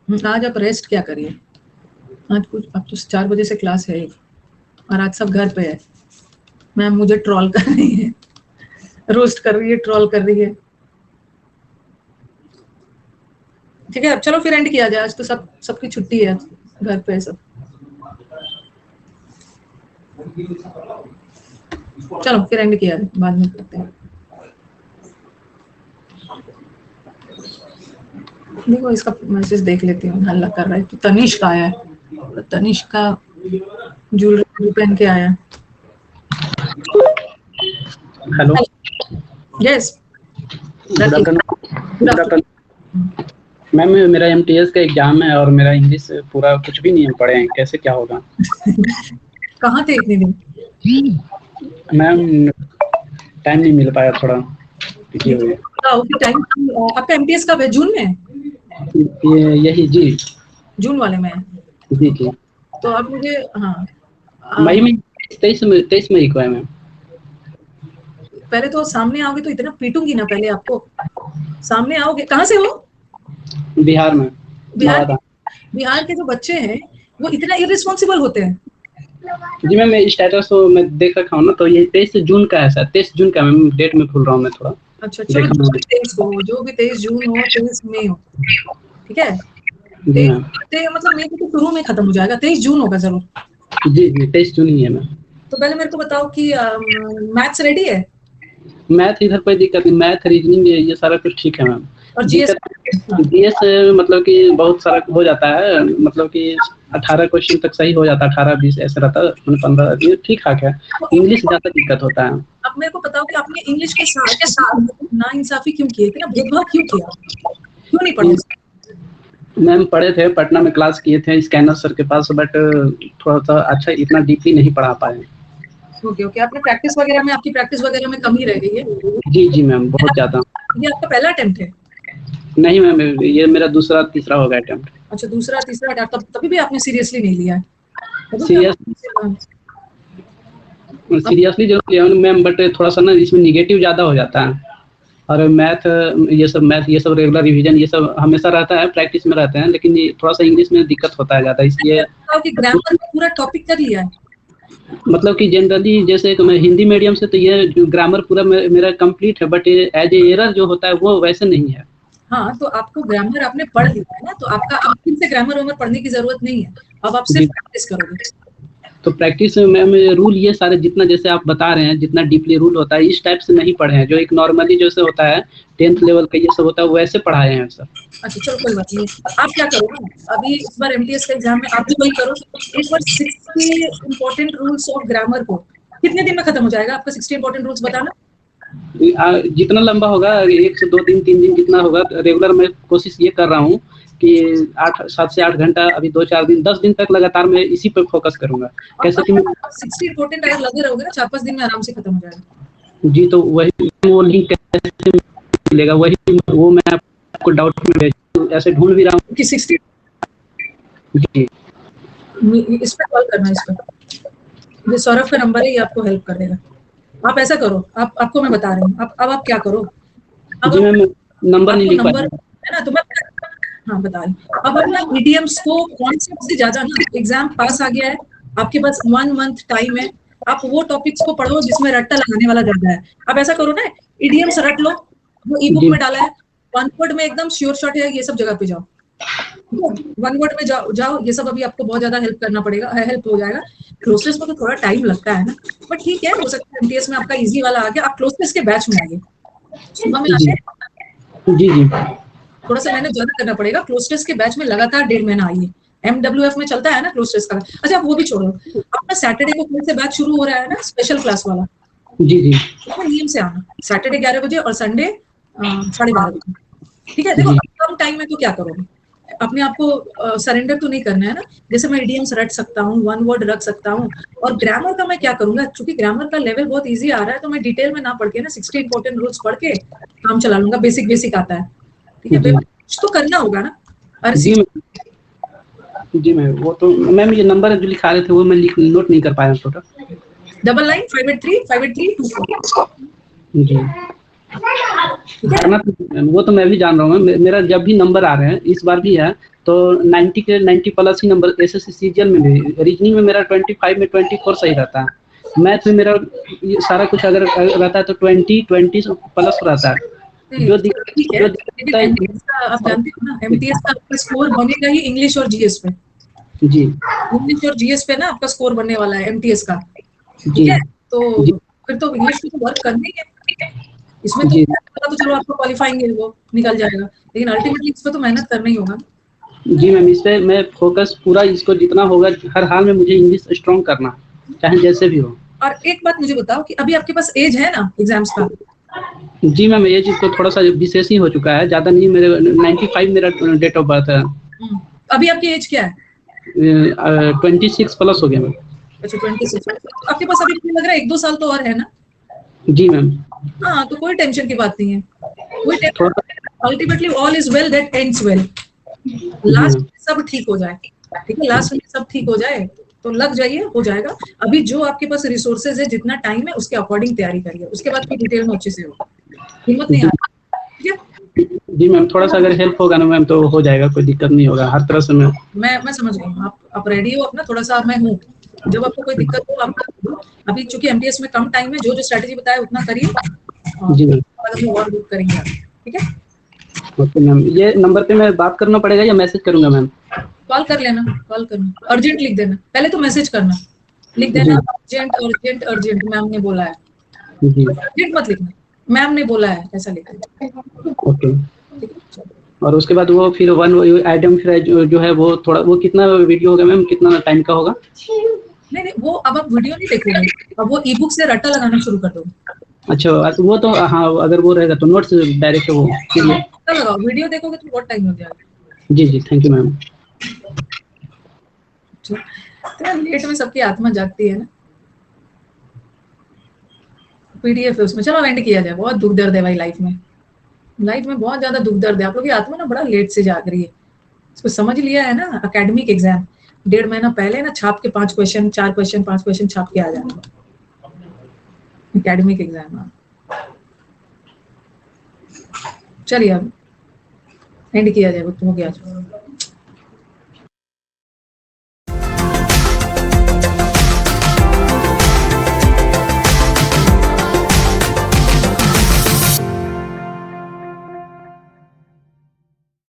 Speaker 1: आज आप रेस्ट क्या करिए, आज कुछ, अब तो 4 बजे से क्लास है और आज सब घर पे है। मैम मुझे ट्रोल कर रही है, रोस्ट कर रही है, ट्रोल कर रही है। ठीक है, अब चलो फिर एंड किया जाए, आज तो सबकी छुट्टी है, घर पे है सब। चलो फिर एंड किया जाए, बाद में करते हैं। देखो इसका मैसेज देख लेती हूँ, हल्ला कर रहा है। तो तनिष का आया है, तनिष का ज्वेलरी पहन के आया।
Speaker 3: हेलो,
Speaker 1: यस,
Speaker 3: मैम मेरा एमटीएस का एग्जाम है और मेरा इंग्लिश पूरा कुछ भी नहीं है, पढ़े हैं, कैसे क्या होगा?
Speaker 1: कहाँ थे इतने दिन?
Speaker 3: मैम टाइम नहीं मिल पाया, थोड़ा बिजी हो गया।
Speaker 1: टाइम आपका एमटीएस कब है? जून में?
Speaker 3: यही जी,
Speaker 1: जून वाले में है
Speaker 3: जी जी।
Speaker 1: तो आप मुझे, हाँ
Speaker 3: मई में 23 मई को है मैम।
Speaker 1: पहले तो सामने आओगे तो इतना पीटूंगी ना, पहले आपको सामने आओगे। कहाँ से हो?
Speaker 3: बिहार में।
Speaker 1: बिहार के जो बच्चे हैं वो इतना इररिस्पॉन्सिबल होते हैं।
Speaker 3: जी मैम, स्टेटस मैं देख रखा हूँ ना, तो ये 23 जून का है सर, 23 जून का मैम, डेट में भूल रहा हूँ मैं थोड़ा।
Speaker 1: अच्छा चलो, जो भी 23 जून हो, 23 मई हो, ठीक है। मतलब मई तो शुरू में खत्म हो जाएगा, 23 जून होगा जरूर।
Speaker 3: जी जी, 23 जून ही है मैम।
Speaker 1: तो पहले मेरे को बताओ कि मैथ्स रेडी है?
Speaker 3: मैथ इधर कोई दिक्कत नहीं, मैथ रीजनिंग ये सारा कुछ ठीक है मैम।
Speaker 1: और जीएस
Speaker 3: मतलब कि बहुत सारा हो जाता है, मतलब कि 18 क्वेश्चन तक सही हो जाता है, 18-20 ऐसे रहता है, 15 ठीक ठाक है। इंग्लिश ज्यादा दिक्कत होता है।
Speaker 1: अब मेरे को बताओ कि आपने इंग्लिश के साथ ना इंसाफी क्यों की, इतना भेदभाव क्यों किया, क्यों नहीं पढ़े?
Speaker 3: मैम पढ़े थे, पटना में क्लास किए थे स्कैनर सर के पास, बट थोड़ा सा अच्छा इतना डीपली नहीं पढ़ा पाए।
Speaker 1: ओके, आपने प्रैक्टिस वगैरह में, आपकी प्रैक्टिस वगैरह में कमी रह गई है?
Speaker 3: जी जी मैम, बहुत ज्यादा।
Speaker 1: ये आपका पहला अटेम्प्ट है?
Speaker 3: नहीं मैम, ये मेरा दूसरा तीसरा होगा अटेम्प्ट।
Speaker 1: अच्छा, दूसरा तीसरा अटेम्प्ट, तभी भी आपने सीरियसली नहीं लिया है?
Speaker 3: सीरियसली जरूर लिया मैम, बट थोड़ा सा ना इसमें निगेटिव ज्यादा हो जाता है। और मैथ ये सब रेगुलर रिवीजन ये सब हमेशा रहता है, प्रैक्टिस में रहते हैं, लेकिन ये थोड़ा सा इंग्लिश में दिक्कत होता है ज्यादा, इसलिए।
Speaker 1: ग्रामर का पूरा टॉपिक कर लिया है?
Speaker 3: मतलब कि जनरली जैसे मैं हिंदी मीडियम से, तो ये ग्रामर पूरा मेरा कंप्लीट है, बट एज ए एरर जो होता है वो वैसे नहीं है।
Speaker 1: हाँ, तो आपको ग्रामर आपने पढ़ लिया है ना, तो आपका फिर से ग्रामर पढ़ने की जरूरत नहीं है, अब आप सिर्फ प्रैक्टिस करोगे।
Speaker 3: तो प्रैक्टिस मैम रूल ये सारे जितना जैसे आप बता रहे हैं, जितना डीपली रूल होता है इस टाइप से नहीं पढ़े हैं, जो एक नॉर्मली जैसे होता है 10th लेवल का ये सब होता है वैसे पढ़ाए हैं सर। अच्छा
Speaker 1: चलो कोई बात नहीं, आप क्या करो ना, अभी इस बार एमटीएस का एग्जाम में आप भी वही करो, एक बार 60 इंपॉर्टेंट रूल्स ऑफ ग्रामर को, कितने दिन में खत्म हो जाएगा आपका 60 इंपॉर्टेंट रूल्स बताना?
Speaker 3: जितना लंबा होगा, 1 से 2 दिन 3 दिन जितना होगा, रेगुलर मैं कोशिश ये कर रहा हूँ कि 7 से 8 घंटा, अभी 2-4 दिन 10 दिन तक लगातार मैं इसी पे फोकस करूंगा। कैसे कि
Speaker 1: 60 इंपॉर्टेंट अगर लगे रहोगे ना, 4-5 दिन में आराम से खत्म हो जाएगा।
Speaker 3: जी, तो वही वो लिंक कैसे मिलेगा, वो मैं आपको डाउट में भेज, ऐसे ढूंढ भी रहा हूँ
Speaker 1: कि 60
Speaker 3: जी।
Speaker 1: इस पे कॉल करना, इस पे, ये सौरभ का नंबर है, ये आपको हेल्प कर देगा। आप ऐसा करो, आपको मैं बता रही हूँ, अब आप क्या करो, अब
Speaker 3: जी मैम, नंबर नहीं लिख पाया
Speaker 1: है ना, तो मैं हाँ बता रही। अब अपना ईडीएम्स को कॉन्सेप्ट से ज्यादा ना, एग्जाम पास आ गया है, आपके पास 1 मंथ टाइम है, आप वो टॉपिक्स को पढ़ो जिसमें रट्टा लगाने वाला ज्यादा है। आप ऐसा करो ना, ईडीएम्स रट लो, वो ई बुक में डाला है, 1 वर्ड में एकदम श्योर शॉट है, ये सब जगह पे जाओ, 1 वर्ड में जाओ, ये सब अभी आपको बहुत ज्यादा हेल्प करना पड़ेगा, हेल्प हो जाएगा। क्लोज टेस्ट में तो थोड़ा टाइम लगता है ना, बट ठीक है, हो सकता है एमटीएस में आपका इजी वाला आ गया, आप क्लोज टेस्ट के बैच में आइए, सुबह में आते
Speaker 3: जी जी,
Speaker 1: थोड़ा सा मेहनत ज्यादा करना पड़ेगा, क्लोज टेस्ट के बैच में लगातार 1.5 महीना आइए, MWF में चलता है ना क्लोज टेस्ट का। अच्छा आप वो भी छोड़ो, अपना सैटरडे को कल से बैच शुरू हो रहा है ना, स्पेशल क्लास वाला,
Speaker 3: जी जी,
Speaker 1: तो नियम से आना, सैटरडे 11 बजे और संडे 12:30 बजे, ठीक है। देखो कम टाइम में तो क्या करोगे, अपने आप को सरेंडर तो नहीं करना है ना, जैसे मैं इडियम्स रट सकता हूँ, 1 वर्ड रख सकता हूँ, और ग्रामर का मैं क्या करूंगा, क्योंकि ग्रामर का लेवल बहुत इजी आ रहा है, तो मैं डिटेल में ना पढ़ के ना 60 इंपॉर्टेंट रूल्स पढ़ के काम चला लूंगा, बेसिक आता है, ठीक है। कुछ तो करना होगा ना।
Speaker 3: जी मैम, वो तो मैम ये नंबर जो लिखा रहे थे वो मैं नोट नहीं कर पाया टोटल।
Speaker 1: 9958358324
Speaker 3: जी। करना तो वो तो मैं भी जान रहा हूँ। मेरा जब भी नंबर आ रहे हैं, इस बार भी है तो 90 के 90 प्लस ही नंबर। एसएससी सीजीएल में भी, रीजनिंग में मेरा 25 में 24 सही रहता है। मैथ में मेरा ये सारा कुछ अगर रहता है तो 20 प्लस रहता है। जो
Speaker 1: ठीक है, लेकिन
Speaker 3: दिक्कत
Speaker 1: एमटीएस का आप जानते हो ना, एमटीएस का आपका स्कोर बनेगा ही इंग्लिश और जीएस पे।
Speaker 3: जी
Speaker 1: इंग्लिश और जीएस पे ना आपका स्कोर बनने वाला है एमटीएस का, ठीक
Speaker 3: जी
Speaker 1: है। तो
Speaker 3: जी
Speaker 1: फिर तो इंग्लिश पे तो वर्क करना ही है, इसमें तो
Speaker 3: जी
Speaker 1: तो चलो आपको क्वालिफाइंग है वो निकल जाएगा, लेकिन अल्टीमेटली इस पे तो मेहनत करना ही होगा।
Speaker 3: जी मैम, इस पे मैं फोकस पूरा, इसको जितना होगा हर हाल में मुझे इंग्लिश स्ट्रॉन्ग करना, चाहे जैसे भी हो।
Speaker 1: और एक बात मुझे बताओ कि अभी आपके पास एज है ना एग्जाम्स का?
Speaker 3: जी मैम, ये चीज़ तो थोड़ा सा विशेष ही हो चुका है, ज़्यादा नहीं। मेरे 95 मेरा डेट ऑफ बर्थ है।
Speaker 1: अभी आपकी एज क्या है?
Speaker 3: 26 प्लस हो गया मैम।
Speaker 1: अच्छा 26। आपके पास अभी मुझे लग रहा है 1-2 साल तो और है ना?
Speaker 3: जी मैम।
Speaker 1: हाँ, तो कोई टेंशन की बात नहीं है, कोई
Speaker 3: थोड़ा
Speaker 1: tension. Ultimately all is well that ends well.
Speaker 3: जी
Speaker 1: लास्ट
Speaker 3: मैम।
Speaker 1: में सब ठीक हो जाए, ठीक है, लास्ट में सब ठीक हो जाए तो लग जाइए, हो जाएगा। अभी जो आपके पास रिसोर्सेज है, जितना टाइम है उसके अकॉर्डिंग तैयारी करिए, उसके बाद फिर डिटेल में अच्छे से हो, हिम्मत नहीं
Speaker 3: जी
Speaker 1: हारना, ठीक है।
Speaker 3: जी मैम, थोड़ा सा अगर हेल्प होगा ना मैम तो हो जाएगा, कोई दिक्कत नहीं होगा हर तरह से।
Speaker 1: मैं समझ गई हूँ, आप रेडी हो अपना, थोड़ा सा मैं हूँ, जब आपको कोई दिक्कत हो आप अभी चूंकि एमटीएस में कम टाइम है, जो जो स्ट्रेटेजी बताया उतना करिए और
Speaker 3: जी मैम।
Speaker 1: बाद में और बुक करेंगे आप, ठीक है।
Speaker 3: ओके मैम, ये नंबर पे मैं बात करना पड़ेगा या मैसेज करूंगा मैम?
Speaker 1: कॉल कर लेना, कॉल करना, अर्जेंट लिख देना, पहले तो मैसेज करना, लिख
Speaker 3: जी
Speaker 1: देना अर्जेंट अर्जेंट अर्जेंट, मैम ने बोला है।
Speaker 3: जी।
Speaker 1: अर्जेंट मत लिखना, मैम ने बोला है, ऐसा लिखना,
Speaker 3: ओके।
Speaker 1: ठीक है। चलो।
Speaker 3: और उसके बाद वो फिर वन आइटम फिर जो है वो थोड़ा, वो कितना वीडियो होगा मैम, कितना टाइम का होगा?
Speaker 1: नहीं नहीं, वो अब आप वीडियो नहीं देखोगे, अब वो ई बुक से रट्टा लगाना शुरू कर दो।
Speaker 3: अच्छा, वो तो हाँ, अगर वो रहेगा तो नोट्स डायरेक्ट वो फिर।
Speaker 1: रट्टा लगाओ, वीडियो देखोगे तो बहुत टाइम लग जाएगा।
Speaker 3: जी जी, थैंक यू मैम।
Speaker 1: इतना लेट में सबकी आत्मा जागती है ना। पीडीएफ है उसमें, चलो एंड किया जाए। बहुत दुख दर्द है भाई लाइफ में, लाइफ में बहुत ज्यादा दुख दर्द है। आप लोग की आत्मा ना बड़ा लेट से जाग रही है, इसको समझ लिया है ना। एकेडमिक एग्जाम 1.5 महीना पहले ना छाप के 5 क्वेश्चन 4 क्वेश्चन 5 क्वेश्चन छाप के आ जाना, एकेडमिक एग्जाम। चलिए अब एंड किया जाए, हो गया।